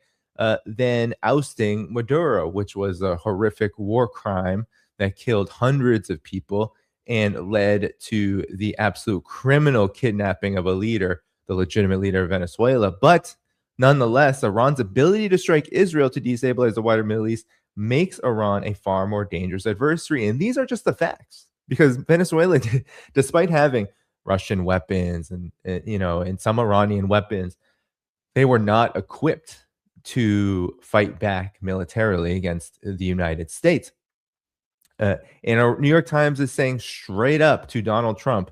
than ousting Maduro, which was a horrific war crime that killed hundreds of people and led to the absolute criminal kidnapping of a leader, the legitimate leader of Venezuela. But nonetheless, Iran's ability to strike Israel to destabilize the wider Middle East makes Iran a far more dangerous adversary. And these are just the facts, because Venezuela, despite having Russian weapons and some Iranian weapons, they were not equipped to fight back militarily against the United States. And New York Times is saying straight up to Donald Trump,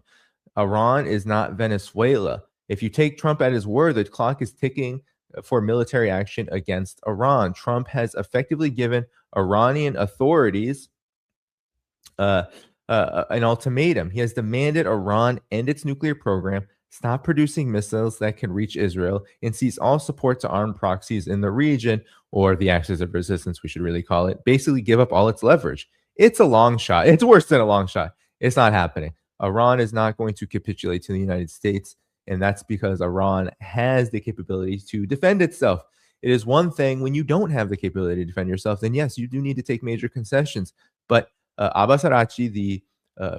Iran is not Venezuela. If you take Trump at his word, the clock is ticking for military action against Iran. Trump has effectively given Iranian authorities an ultimatum. He has demanded Iran end its nuclear program, stop producing missiles that can reach Israel, and cease all support to armed proxies in the region, or the axis of resistance, we should really call it. Basically, give up all its leverage. It's a long shot. It's worse than a long shot. It's not happening. Iran is not going to capitulate to the United States, and that's because Iran has the capability to defend itself. It is one thing when you don't have the capability to defend yourself, then yes, you do need to take major concessions. But Abbas Araghchi, the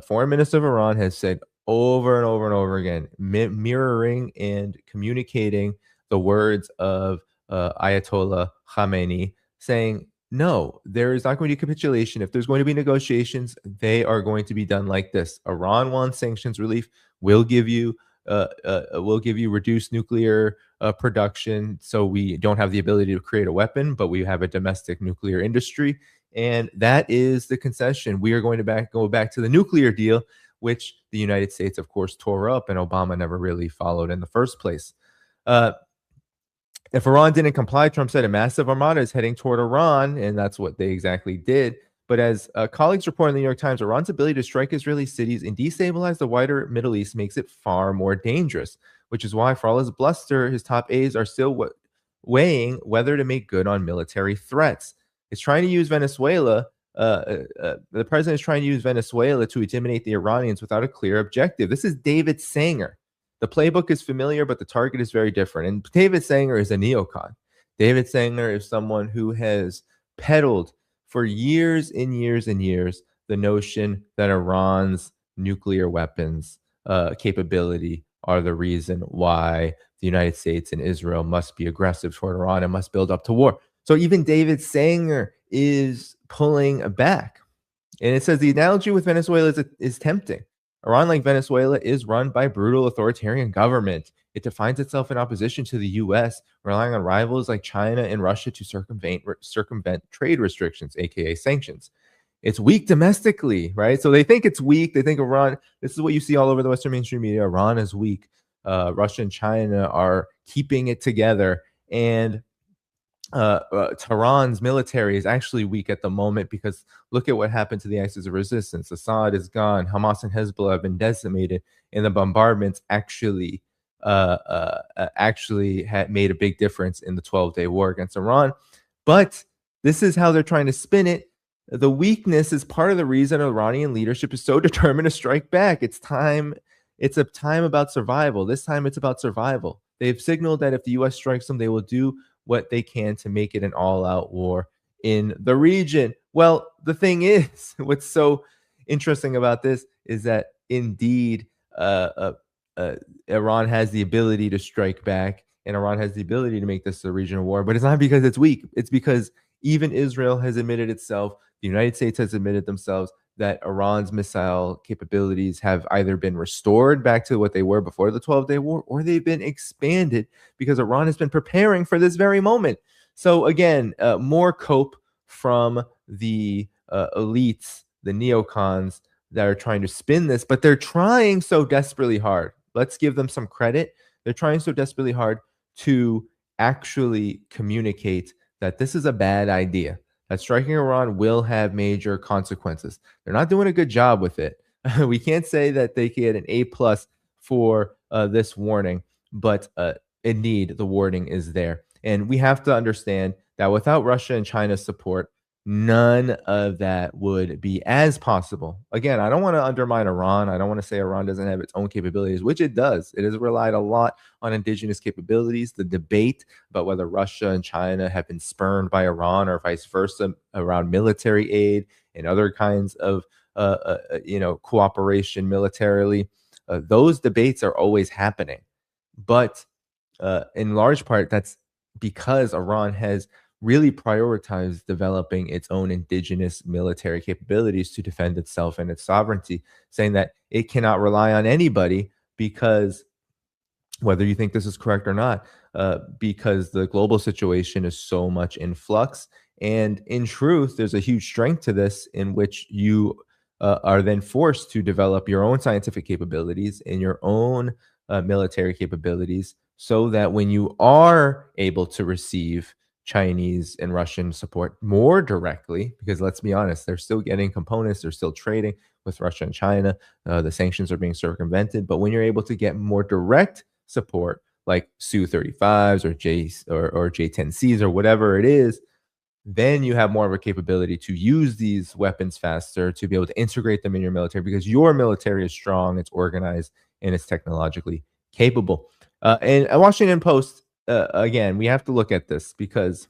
foreign minister of Iran, has said over and over and over again, mirroring and communicating the words of Ayatollah Khamenei, saying, no, there is not going to be capitulation. If there's going to be negotiations, they are going to be done like this. Iran wants sanctions relief. We'll give you reduced nuclear production, so we don't have the ability to create a weapon, but we have a domestic nuclear industry. And that is the concession. We are going to go back to the nuclear deal, which the United States, of course, tore up, and Obama never really followed in the first place. If Iran didn't comply, Trump said a massive armada is heading toward Iran, and that's what they exactly did. But as colleagues report in the New York Times, Iran's ability to strike Israeli cities and destabilize the wider Middle East makes it far more dangerous, which is why, for all his bluster, his top aides are still weighing whether to make good on military threats. It's trying to use Venezuela. The president is trying to use Venezuela to intimidate the Iranians without a clear objective. This is David Sanger. The playbook is familiar, but the target is very different. And David Sanger is a neocon. David Sanger is someone who has peddled for years and years and years the notion that Iran's nuclear weapons capability are the reason why the United States and Israel must be aggressive toward Iran and must build up to war. So even David Sanger is pulling back. And it says the analogy with Venezuela is tempting. Iran, like Venezuela, is run by a brutal authoritarian government. It defines itself in opposition to the U.S., relying on rivals like China and Russia to circumvent trade restrictions, aka sanctions. It's weak domestically, right? So they think it's weak. They think Iran, this is what you see all over the Western mainstream media, Iran is weak. Russia and China are keeping it together. And Tehran's military is actually weak at the moment, because look at what happened to the axis of resistance. Assad is gone. Hamas and Hezbollah have been decimated, and the bombardments actually had made a big difference in the 12-day war against Iran. But this is how they're trying to spin it. The weakness is part of the reason Iranian leadership is so determined to strike back. It's time. It's a time about survival. This time it's about survival. They've signaled that if the U.S. strikes them, they will do what they can to make it an all-out war in the region. Well, the thing is, what's so interesting about this is that indeed Iran has the ability to strike back, and Iran has the ability to make this a regional war, but it's not because it's weak. It's because even Israel has admitted itself, the United States has admitted themselves, that Iran's missile capabilities have either been restored back to what they were before the 12-day war, or they've been expanded because Iran has been preparing for this very moment. So again, more cope from the elites, the neocons that are trying to spin this, but they're trying so desperately hard. Let's give them some credit. They're trying so desperately hard to actually communicate that this is a bad idea, that striking Iran will have major consequences. They're not doing a good job with it. We can't say that they get an A+ for this warning, but indeed, the warning is there. And we have to understand that without Russia and China's support, none of that would be as possible. Again, I don't want to undermine Iran. I don't want to say Iran doesn't have its own capabilities, which it does. It has relied a lot on indigenous capabilities. The debate about whether Russia and China have been spurned by Iran or vice versa around military aid and other kinds of cooperation militarily. Those debates are always happening. But in large part, that's because Iran has really prioritized developing its own indigenous military capabilities to defend itself and its sovereignty, saying that it cannot rely on anybody because, whether you think this is correct or not, because the global situation is so much in flux. And in truth, there's a huge strength to this, in which you are then forced to develop your own scientific capabilities and your own military capabilities, so that when you are able to receive Chinese and Russian support more directly, because let's be honest, they're still getting components, they're still trading with Russia and China, the sanctions are being circumvented. But when you're able to get more direct support, like Su-35s or J-10Cs or whatever it is, then you have more of a capability to use these weapons faster, to be able to integrate them in your military, because your military is strong, it's organized, and it's technologically capable. And a Washington Post, again, we have to look at this because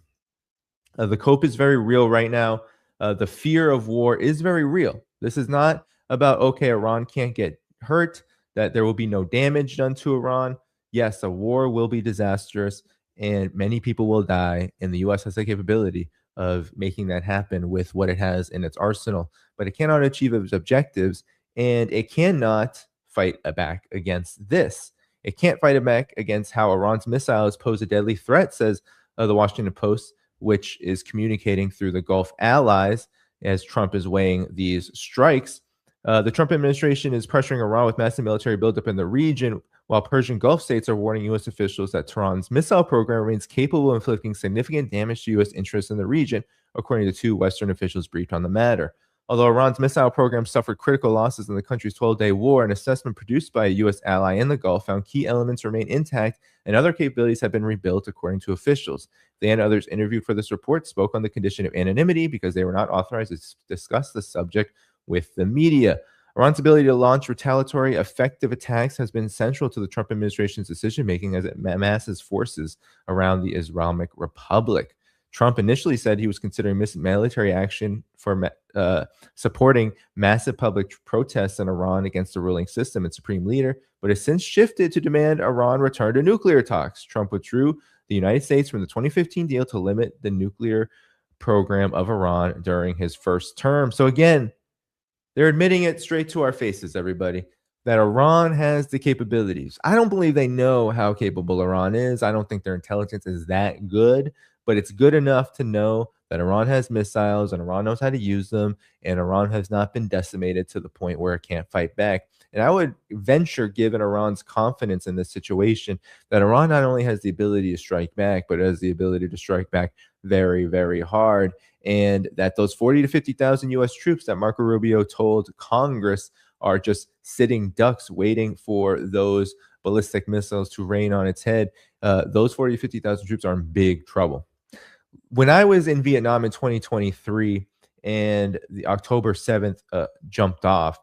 the cope is very real right now. The fear of war is very real. This is not about, okay, Iran can't get hurt, that there will be no damage done to Iran. Yes, a war will be disastrous and many people will die. And the US has the capability of making that happen with what it has in its arsenal, but it cannot achieve its objectives, and it cannot fight back against this. It can't fight back against how Iran's missiles pose a deadly threat, says the Washington Post, which is communicating through the Gulf allies as Trump is weighing these strikes. The Trump administration is pressuring Iran with massive military buildup in the region, while Persian Gulf states are warning U.S. officials that Tehran's missile program remains capable of inflicting significant damage to U.S. interests in the region, according to two Western officials briefed on the matter. Although Iran's missile program suffered critical losses in the country's 12-day war, an assessment produced by a U.S. ally in the Gulf found key elements remain intact and other capabilities have been rebuilt, according to officials. They and others interviewed for this report spoke on the condition of anonymity because they were not authorized to discuss the subject with the media. Iran's ability to launch retaliatory, effective attacks has been central to the Trump administration's decision-making as it amasses forces around the Islamic Republic. Trump initially said he was considering military action for supporting massive public protests in Iran against the ruling system and supreme leader, but has since shifted to demand Iran return to nuclear talks. Trump withdrew the United States from the 2015 deal to limit the nuclear program of Iran during his first term. So again, they're admitting it straight to our faces, everybody, that Iran has the capabilities. I don't believe they know how capable Iran is. I don't think their intelligence is that good, but it's good enough to know that Iran has missiles and Iran knows how to use them, and Iran has not been decimated to the point where it can't fight back. And I would venture, given Iran's confidence in this situation, that Iran not only has the ability to strike back, but has the ability to strike back very, very hard. And that those 40 to 50,000 U.S. troops that Marco Rubio told Congress are just sitting ducks waiting for those ballistic missiles to rain on its head. Those 40 to 50,000 troops are in big trouble. When I was in Vietnam in 2023 and the October 7th jumped off,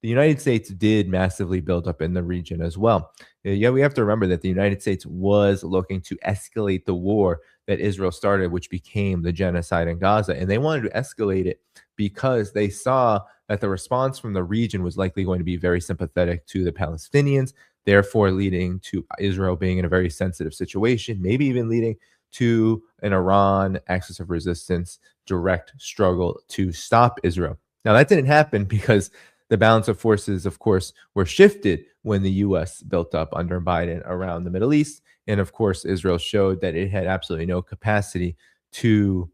the United States did massively build up in the region as well. Yeah, we have to remember that the United States was looking to escalate the war that Israel started, which became the genocide in Gaza. And they wanted to escalate it because they saw that the response from the region was likely going to be very sympathetic to the Palestinians, therefore leading to Israel being in a very sensitive situation, maybe even leading to an Iran axis of resistance direct struggle to stop Israel. Now, that didn't happen because the balance of forces, of course, were shifted when the U.S. built up under Biden around the Middle East. And of course, Israel showed that it had absolutely no capacity to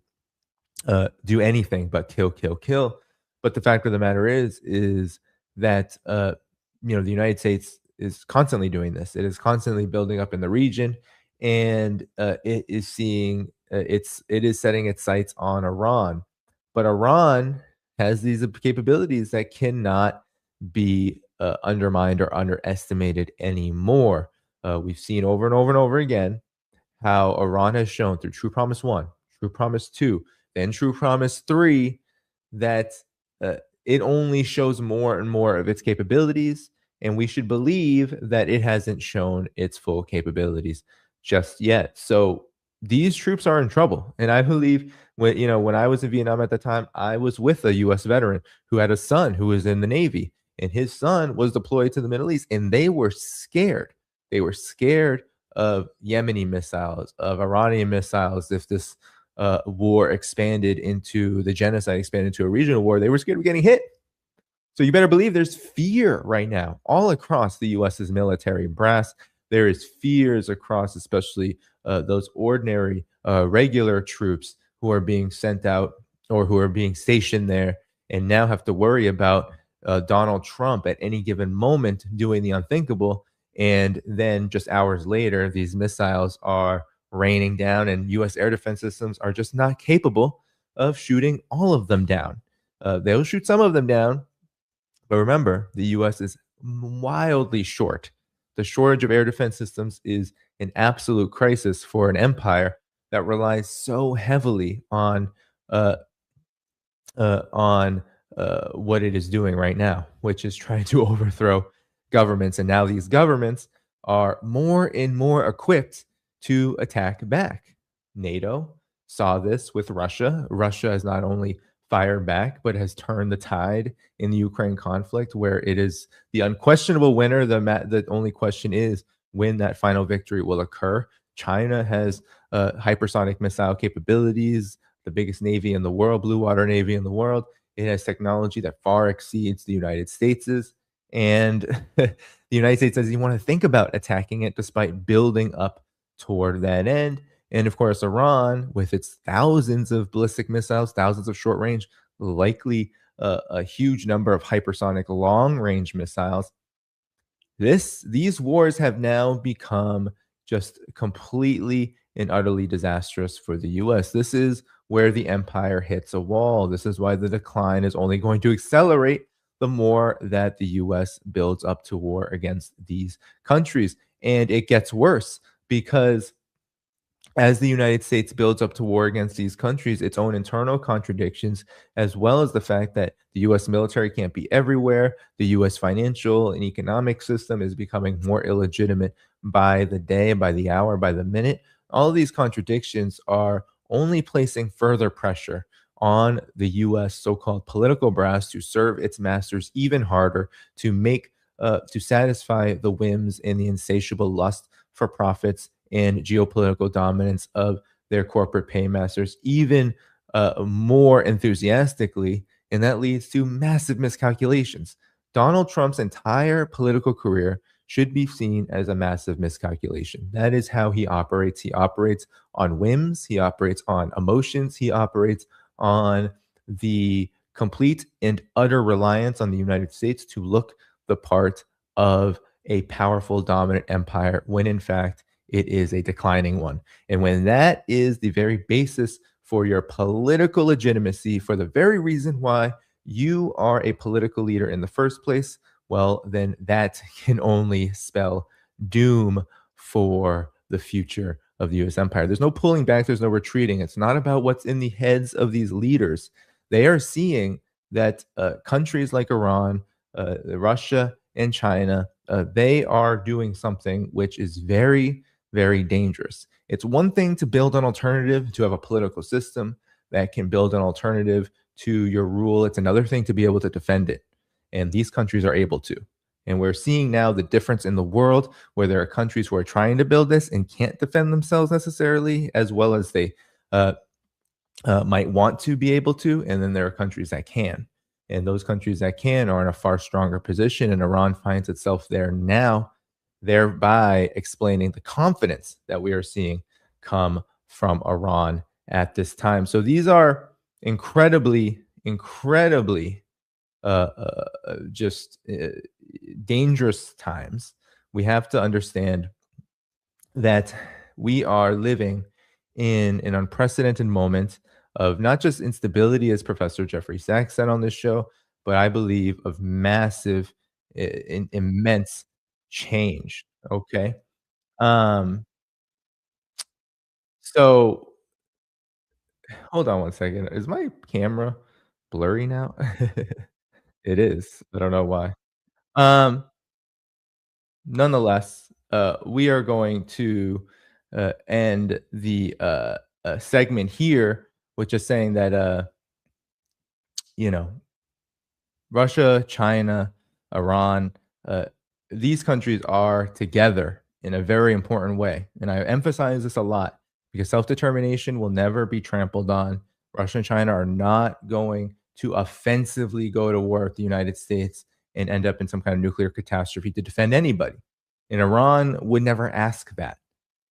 do anything but kill, kill, kill. But the fact of the matter is that the United States is constantly doing this. It is constantly building up in the region, and it is seeing it is setting its sights on Iran. But Iran has these capabilities that cannot be undermined or underestimated anymore. We've seen over and over and over again how Iran has shown through True Promise 1, True Promise 2, then True Promise 3, that it only shows more and more of its capabilities, and we should believe that it hasn't shown its full capabilities just yet. So these troops are in trouble. And I believe when I was in Vietnam at the time, I was with a US veteran who had a son who was in the Navy, and his son was deployed to the Middle East, and they were scared. They were scared of Yemeni missiles, of Iranian missiles. If this war expanded into the genocide, expanded into a regional war, they were scared of getting hit. So you better believe there's fear right now all across the US's military brass. There is fears across, especially those ordinary, regular troops who are being sent out or who are being stationed there and now have to worry about Donald Trump at any given moment doing the unthinkable. And then just hours later, these missiles are raining down, and US air defense systems are just not capable of shooting all of them down. They'll shoot some of them down, but remember, the US is wildly short. The shortage of air defense systems is an absolute crisis for an empire that relies so heavily uh, on what it is doing right now, which is trying to overthrow governments. And now these governments are more and more equipped to attack back. NATO saw this with Russia. Russia has not only fired back, but has turned the tide in the Ukraine conflict, where it is the unquestionable winner. The only question is when that final victory will occur. China has hypersonic missile capabilities, the biggest navy in the world, blue water navy in the world. It has technology that far exceeds the United States's. And the United States doesn't even want to think about attacking it despite building up toward that end. And of course, Iran, with its thousands of ballistic missiles, thousands of short range, likely a huge number of hypersonic long range missiles. These wars have now become just completely and utterly disastrous for the US. This is where the empire hits a wall. This is why the decline is only going to accelerate the more that the US builds up to war against these countries. And it gets worse because as the United States builds up to war against these countries, its own internal contradictions, as well as the fact that the US military can't be everywhere, the US financial and economic system is becoming more illegitimate by the day, by the hour, by the minute. All of these contradictions are only placing further pressure on the US so called political brass to serve its masters even harder, to satisfy the whims and the insatiable lust for profits and geopolitical dominance of their corporate paymasters even more enthusiastically, and that leads to massive miscalculations. Donald Trump's entire political career should be seen as a massive miscalculation. That is how he operates. He operates on whims, he operates on emotions, he operates on the complete and utter reliance on the United States to look the part of a powerful, dominant empire when in fact it is a declining one. And when that is the very basis for your political legitimacy, for the very reason why you are a political leader in the first place, well, then that can only spell doom for the future of the US empire. There's no pulling back, there's no retreating. It's not about what's in the heads of these leaders. They are seeing that countries like Iran, Russia, and China, they are doing something which is very, very dangerous. It's one thing to build an alternative, to have a political system that can build an alternative to your rule. It's another thing to be able to defend it. And these countries are able to. And we're seeing now the difference in the world where there are countries who are trying to build this and can't defend themselves necessarily as well as they might want to be able to. And then there are countries that can. And those countries that can are in a far stronger position. And Iran finds itself there now, thereby explaining the confidence that we are seeing come from Iran at this time. So these are incredibly, incredibly just dangerous times. We have to understand that we are living in an unprecedented moment of not just instability, as Professor Jeffrey Sachs said on this show, but I believe of massive, immense change. Okay. Um, so hold on one second. Is my camera blurry now? It is. I don't know why. Um, Nonetheless, we are going to and the segment here, which is saying that you know, Russia, China, Iran, these countries are together in a very important way. And I emphasize this a lot because self-determination will never be trampled on. Russia and China are not going to offensively go to war with the United States and end up in some kind of nuclear catastrophe to defend anybody. And Iran would never ask that.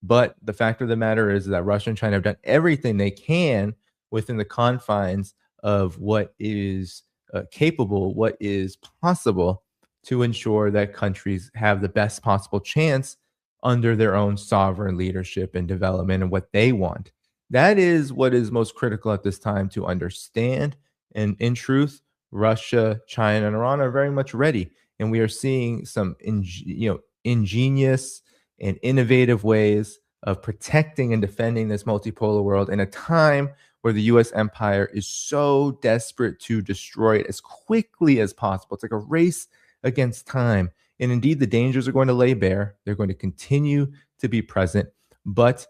But the fact of the matter is that Russia and China have done everything they can within the confines of what is capable, what is possible to ensure that countries have the best possible chance under their own sovereign leadership and development and what they want. That is what is most critical at this time to understand. And in truth, Russia, China, and Iran are very much ready. And we are seeing some ingenious and innovative ways of protecting and defending this multipolar world in a time where the US empire is so desperate to destroy it as quickly as possible. It's like a race against time. And indeed, the dangers are going to lay bare. They're going to continue to be present. But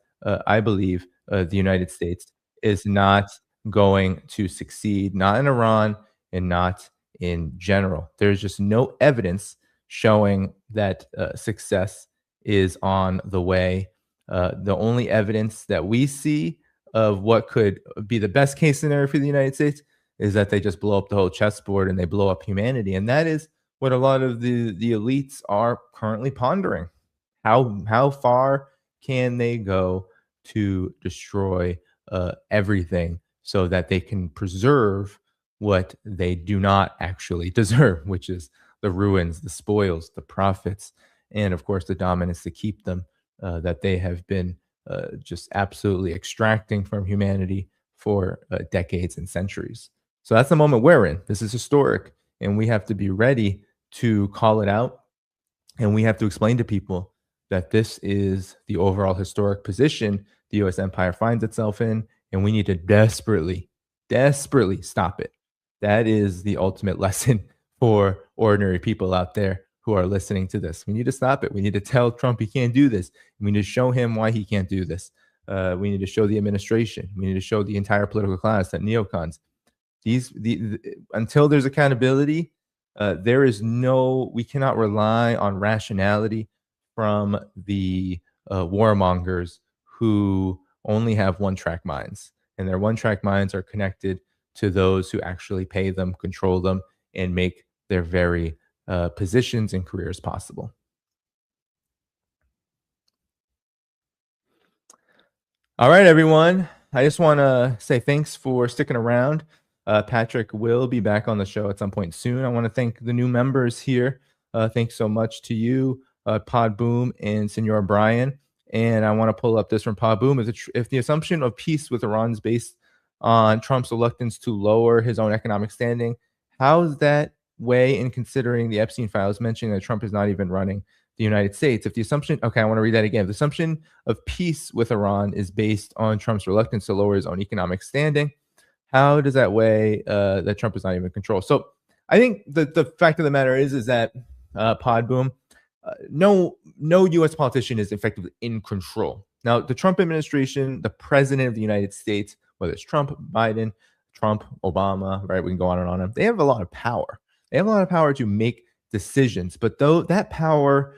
I believe the United States is not going to succeed, not in Iran and not in general. There's just no evidence showing that success is on the way. The only evidence that we see of what could be the best case scenario for the United States is that they just blow up the whole chessboard and they blow up humanity. And that is what a lot of the elites are currently pondering. How far can they go to destroy everything so that they can preserve what they do not actually deserve, which is the ruins, the spoils, the profits, and of course the dominance to keep them that they have been just absolutely extracting from humanity for decades and centuries. So that's the moment we're in. This is historic, and we have to be ready to call it out. And we have to explain to people that this is the overall historic position the US empire finds itself in, and we need to desperately, desperately stop it. That is the ultimate lesson for ordinary people out there who are listening to this. We need to stop it. We need to tell Trump he can't do this. We need to show him why he can't do this. We need to show the administration. We need to show the entire political class that neocons, until there's accountability, we cannot rely on rationality from the warmongers who only have one-track minds. And their one-track minds are connected to those who actually pay them, control them, and make their very positions and careers possible. All right, everyone. I just want to say thanks for sticking around. Patrick will be back on the show at some point soon. I want to thank the new members here. Thanks so much to you, Pod Boom and Senor Brian. And I want to pull up this from Pod Boom. If the assumption of peace with Iran is based on Trump's reluctance to lower his own economic standing, how is that weigh in considering the Epstein files mentioning that Trump is not even running the United States? If the assumption, okay, I want to read that again. If the assumption of peace with Iran is based on Trump's reluctance to lower his own economic standing, how does that weigh that Trump is not even in control? So I think the fact of the matter is that Pod Boom, no U.S. politician is effectively in control. Now, the Trump administration, the president of the United States, whether it's Trump, Biden, Trump, Obama, right? We can go on and on. They have a lot of power. They have a lot of power to make decisions, but though that power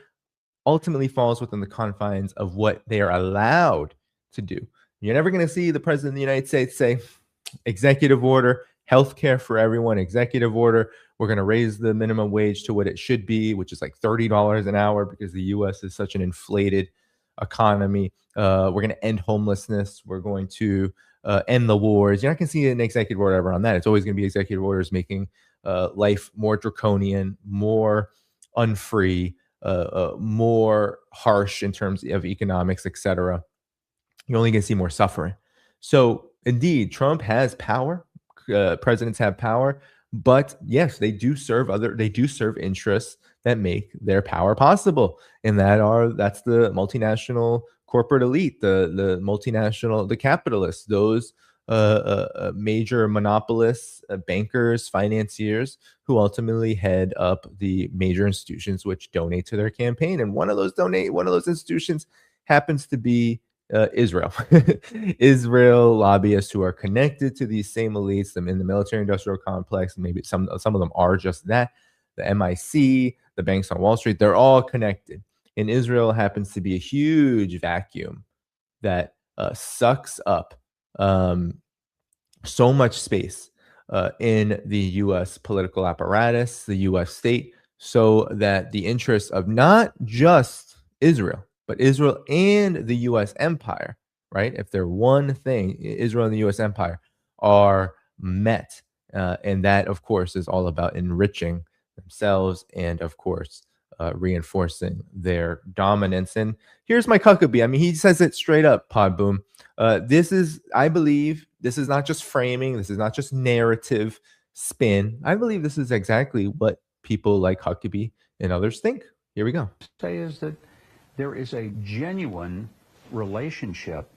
ultimately falls within the confines of what they are allowed to do. You're never going to see the president of the United States say, executive order, healthcare for everyone, executive order, we're going to raise the minimum wage to what it should be, which is like $30 an hour because the U.S. is such an inflated economy. We're going to end homelessness. We're going to end the wars. You're not going to see an executive order ever on that. It's always going to be executive orders making life more draconian, more unfree, more harsh in terms of economics, etc. You're only going to see more suffering. So indeed, Trump has power. Presidents have power, but yes, they do serve interests that make their power possible, and that's the multinational corporate elite, the multinational, the capitalists, those major monopolists, bankers, financiers who ultimately head up the major institutions which donate to their campaign. And one of those institutions happens to be Israel. Israel lobbyists who are connected to these same elites, them in the military-industrial complex. Maybe some of them are just that. The MIC, the banks on Wall Street, they're all connected. And Israel happens to be a huge vacuum that sucks up so much space in the U.S. political apparatus, the U.S. state, so that the interests of not just Israel, but Israel and the U.S. empire, right? If they're one thing, Israel and the U.S. empire are met. And that, of course, is all about enriching themselves and, of course, reinforcing their dominance. And here's Mike Huckabee. I mean, he says it straight up, Pod Boom. I believe, this is not just framing. This is not just narrative spin. I believe this is exactly what people like Huckabee and others think. Here we go. Say is that there is a genuine relationship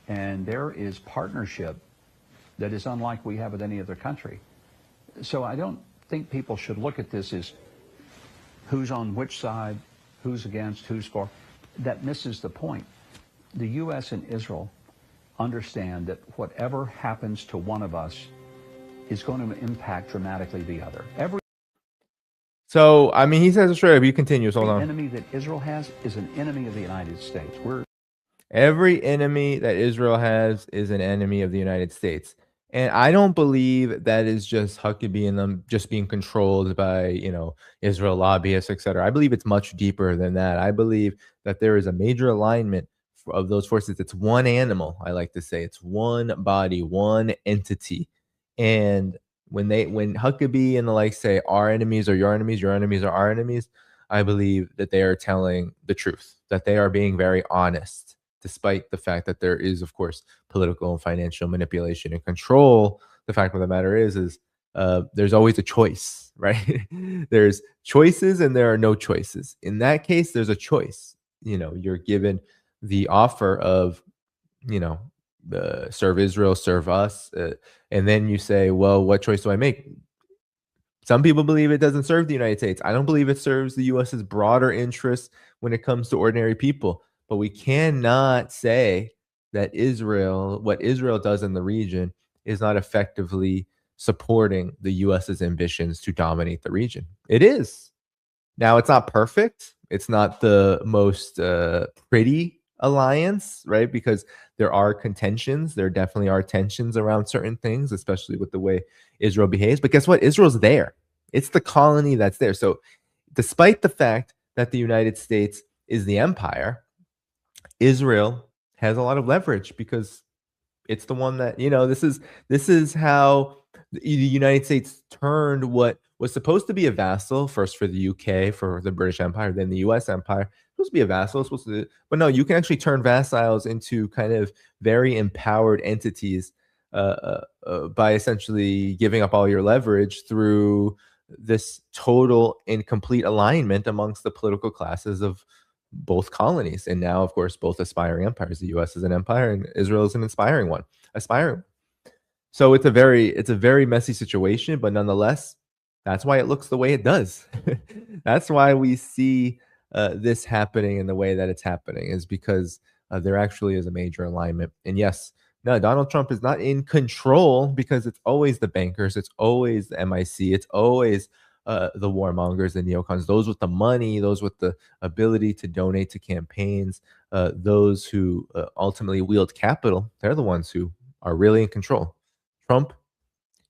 and there is partnership that is unlike we have with any other country. So I don't think people should look at this as who's on which side, who's against, who's for. That misses the point. The U.S. and Israel understand that whatever happens to one of us is going to impact dramatically the other. So, I mean, he says it straight up. He continues. Hold on. Every enemy that Israel has is an enemy of the United States. Every enemy that Israel has is an enemy of the United States. And I don't believe that is just Huckabee and them just being controlled by, Israel lobbyists, et cetera. I believe it's much deeper than that. I believe that there is a major alignment of those forces. It's one animal, I like to say. It's one body, one entity. And when Huckabee and the like say our enemies are your enemies are our enemies, I believe that they are telling the truth, that they are being very honest, despite the fact that there is, of course, political and financial manipulation and control. The fact of the matter is there's always a choice, right? There's choices and there are no choices. In that case, there's a choice. You're given the offer of, serve Israel, serve us. And then you say, well, what choice do I make? Some people believe it doesn't serve the United States. I don't believe it serves the U.S.'s broader interests when it comes to ordinary people. But we cannot say that what Israel does in the region is not effectively supporting the U.S.'s ambitions to dominate the region. It is. Now, it's not perfect. It's not the most pretty alliance, right? Because there are contentions. There definitely are tensions around certain things, especially with the way Israel behaves. But guess what? Israel's there. It's the colony that's there. So despite the fact that the United States is the empire, Israel has a lot of leverage because it's the one that, this is how the United States turned what was supposed to be a vassal, first for the UK, for the British Empire, then the US Empire. Supposed to be a vassal, but no, you can actually turn vassals into kind of very empowered entities by essentially giving up all your leverage through this total and complete alignment amongst the political classes of both colonies. And now, of course, both aspiring empires. The US is an empire and Israel is an aspiring one. So it's a very messy situation, but nonetheless, that's why it looks the way it does. That's why we see this happening in the way that it's happening, is because there actually is a major alignment. And yes, no, Donald Trump is not in control because it's always the bankers, it's always the MIC, it's always the warmongers, the neocons, those with the money, those with the ability to donate to campaigns, those who ultimately wield capital. They're the ones who are really in control. Trump,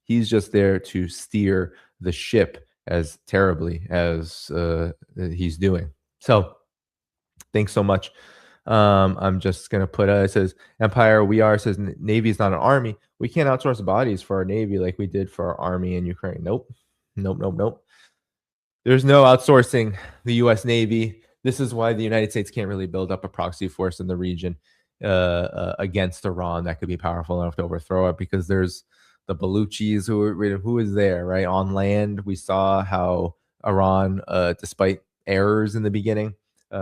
he's just there to steer the ship as terribly as he's doing. So thanks so much. I'm just going to put, it says, Empire, we are, says, Navy is not an army. We can't outsource bodies for our Navy like we did for our army in Ukraine. Nope. There's no outsourcing the U.S. Navy. This is why the United States can't really build up a proxy force in the region against Iran that could be powerful enough to overthrow it, because there's the Baluchis who is there, right? On land, we saw how Iran, despite errors in the beginning,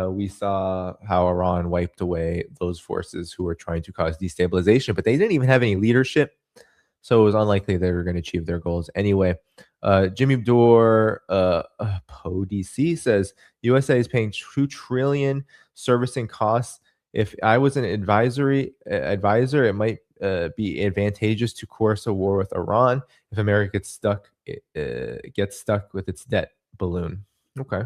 we saw how Iran wiped away those forces who were trying to cause destabilization, but they didn't even have any leadership. So it was unlikely they were going to achieve their goals anyway. Jimmy Dore, PODC says USA is paying $2 trillion servicing costs If I was an advisor, it might be advantageous to course a war with Iran if America gets stuck with its debt balloon. Okay.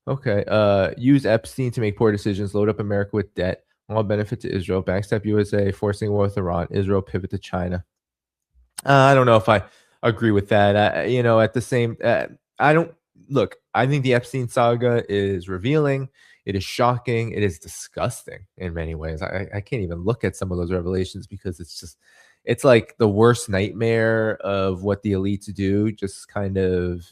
Okay. Use Epstein to make poor decisions, load up America with debt, all benefit to Israel, backstep USA, forcing war with Iran, Israel pivot to China. I don't know if I agree with that. At the same, I don't look. I think the Epstein saga is revealing. It is shocking. It is disgusting in many ways. I can't even look at some of those revelations because it's like the worst nightmare of what the elites do, just kind of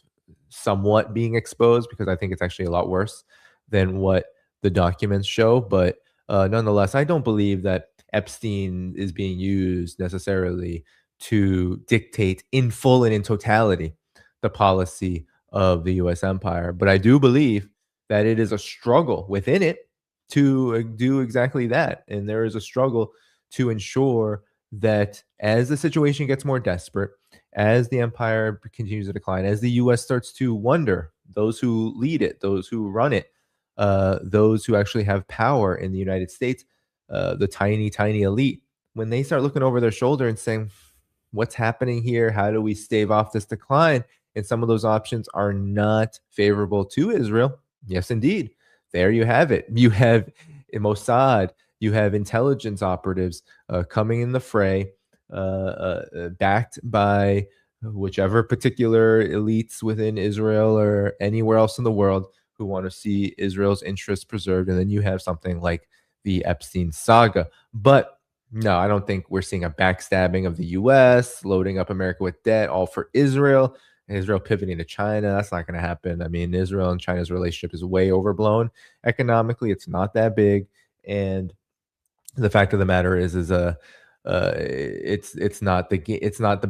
somewhat being exposed, because I think it's actually a lot worse than what the documents show. But nonetheless, I don't believe that Epstein is being used necessarily to dictate in full and in totality the policy of the US empire. But I do believe that it is a struggle within it to do exactly that. And there is a struggle to ensure that as the situation gets more desperate, as the empire continues to decline, as the US starts to wonder, those who lead it, those who run it, those who actually have power in the United States, the tiny, tiny elite, when they start looking over their shoulder and saying, what's happening here? How do we stave off this decline? And some of those options are not favorable to Israel. Yes, indeed. There you have it. You have Mossad, you have intelligence operatives coming in the fray, backed by whichever particular elites within Israel or anywhere else in the world who want to see Israel's interests preserved. And then you have something like the Epstein saga. But no, I don't think we're seeing a backstabbing of the US, loading up America with debt, all for Israel, and Israel pivoting to China. That's not going to happen. I mean, Israel and China's relationship is way overblown. Economically, it's not that big. And the fact of the matter is it's not the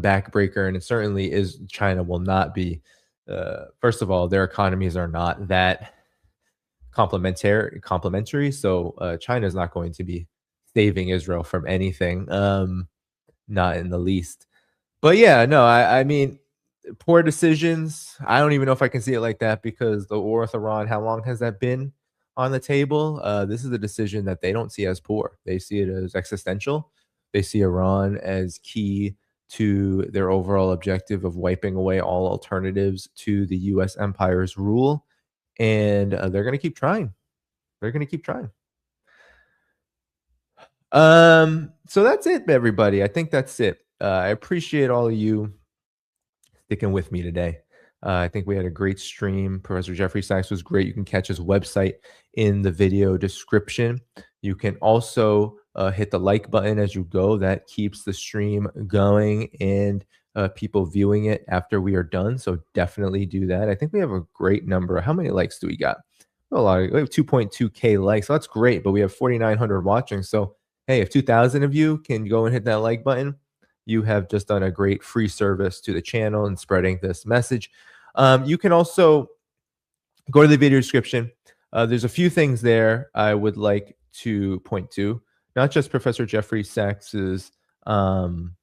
backbreaker, and it certainly is. China will not be. First of all, their economies are not that complementary. So China is not going to be saving Israel from anything, not in the least. But yeah, no, I mean, poor decisions. I don't even know if I can see it like that, because the war with Iran, how long has that been on the table? This is a decision that they don't see as poor. They see it as existential. They see Iran as key to their overall objective of wiping away all alternatives to the U.S. empire's rule. And they're going to keep trying. They're going to keep trying. So that's it, everybody. I think that's it. I appreciate all of you sticking with me today. I think we had a great stream. Professor Jeffrey Sachs was great. You can catch his website in the video description. You can also hit the like button as you go. That keeps the stream going and people viewing it after we are done. So definitely do that. I think we have a great number. How many likes do we got? We have 2.2K likes. So that's great, but we have 4,900 watching. So hey, if 2,000 of you can go and hit that like button, you have just done a great free service to the channel and spreading this message. You can also go to the video description. There's a few things there I would like to point to. Not just Professor Jeffrey Sachs's website,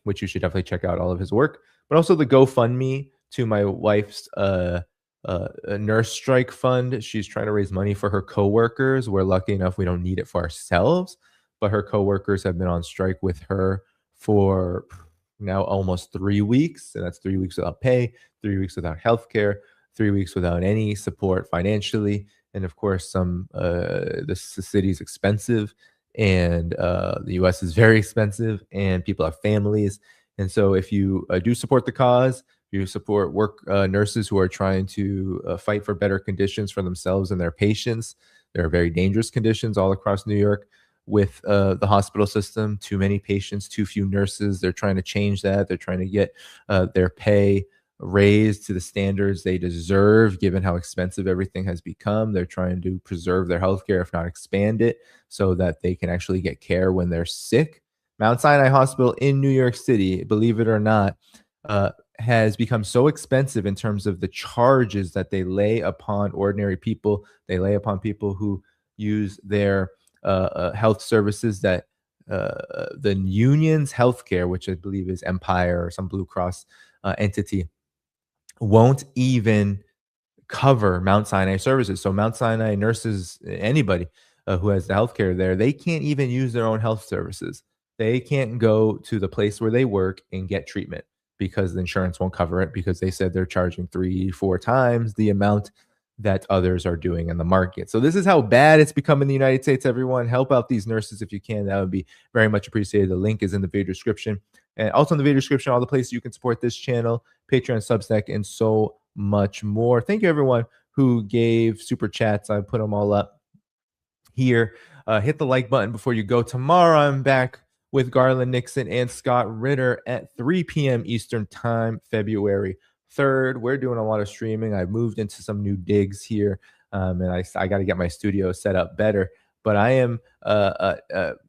which you should definitely check out all of his work, but also the GoFundMe to my wife's a nurse strike fund. She's trying to raise money for her coworkers. We're lucky enough we don't need it for ourselves, but her coworkers have been on strike with her for now almost 3 weeks, and that's 3 weeks without pay, 3 weeks without health care, 3 weeks without any support financially. And of course, the city is expensive, and the US is very expensive, and people have families. And so if you do support the cause, you support nurses who are trying to fight for better conditions for themselves and their patients. There are very dangerous conditions all across New York with the hospital system. Too many patients, too few nurses. They're trying to change that. They're trying to get their pay raised to the standards they deserve, given how expensive everything has become. They're trying to preserve their healthcare, if not expand it, so that they can actually get care when they're sick. Mount Sinai Hospital in New York City, believe it or not, has become so expensive in terms of the charges that they lay upon ordinary people. They lay upon people who use their health services, that the union's healthcare, which I believe is Empire or some Blue Cross entity, won't even cover Mount Sinai services. So Mount Sinai nurses, anybody who has the healthcare there, they can't even use their own health services. They can't go to the place where they work and get treatment because the insurance won't cover it, because they said they're charging 3-4 times the amount that others are doing in the market. So this is how bad it's become in the United States. Everyone, help out these nurses if you can. That would be very much appreciated. The link is in the video description. And also in the video description, all the places you can support this channel, Patreon, Substack, and so much more. Thank you, everyone who gave super chats. I put them all up here. Hit the like button before you go. Tomorrow, I'm back with Garland Nixon and Scott Ritter at 3 p.m. Eastern Time, February 3rd. We're doing a lot of streaming. I've moved into some new digs here, and I got to get my studio set up better. But I am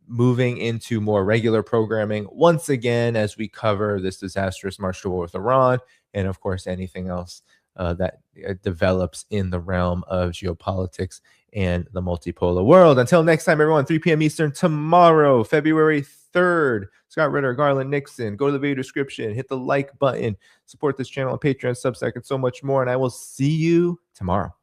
moving into more regular programming once again as we cover this disastrous march to war with Iran, and of course anything else that develops in the realm of geopolitics and the multipolar world. Until next time, everyone, 3 p.m. Eastern tomorrow, February 3rd. Scott Ritter, Garland Nixon. Go to the video description, hit the like button, support this channel on Patreon, Substack, and so much more. And I will see you tomorrow.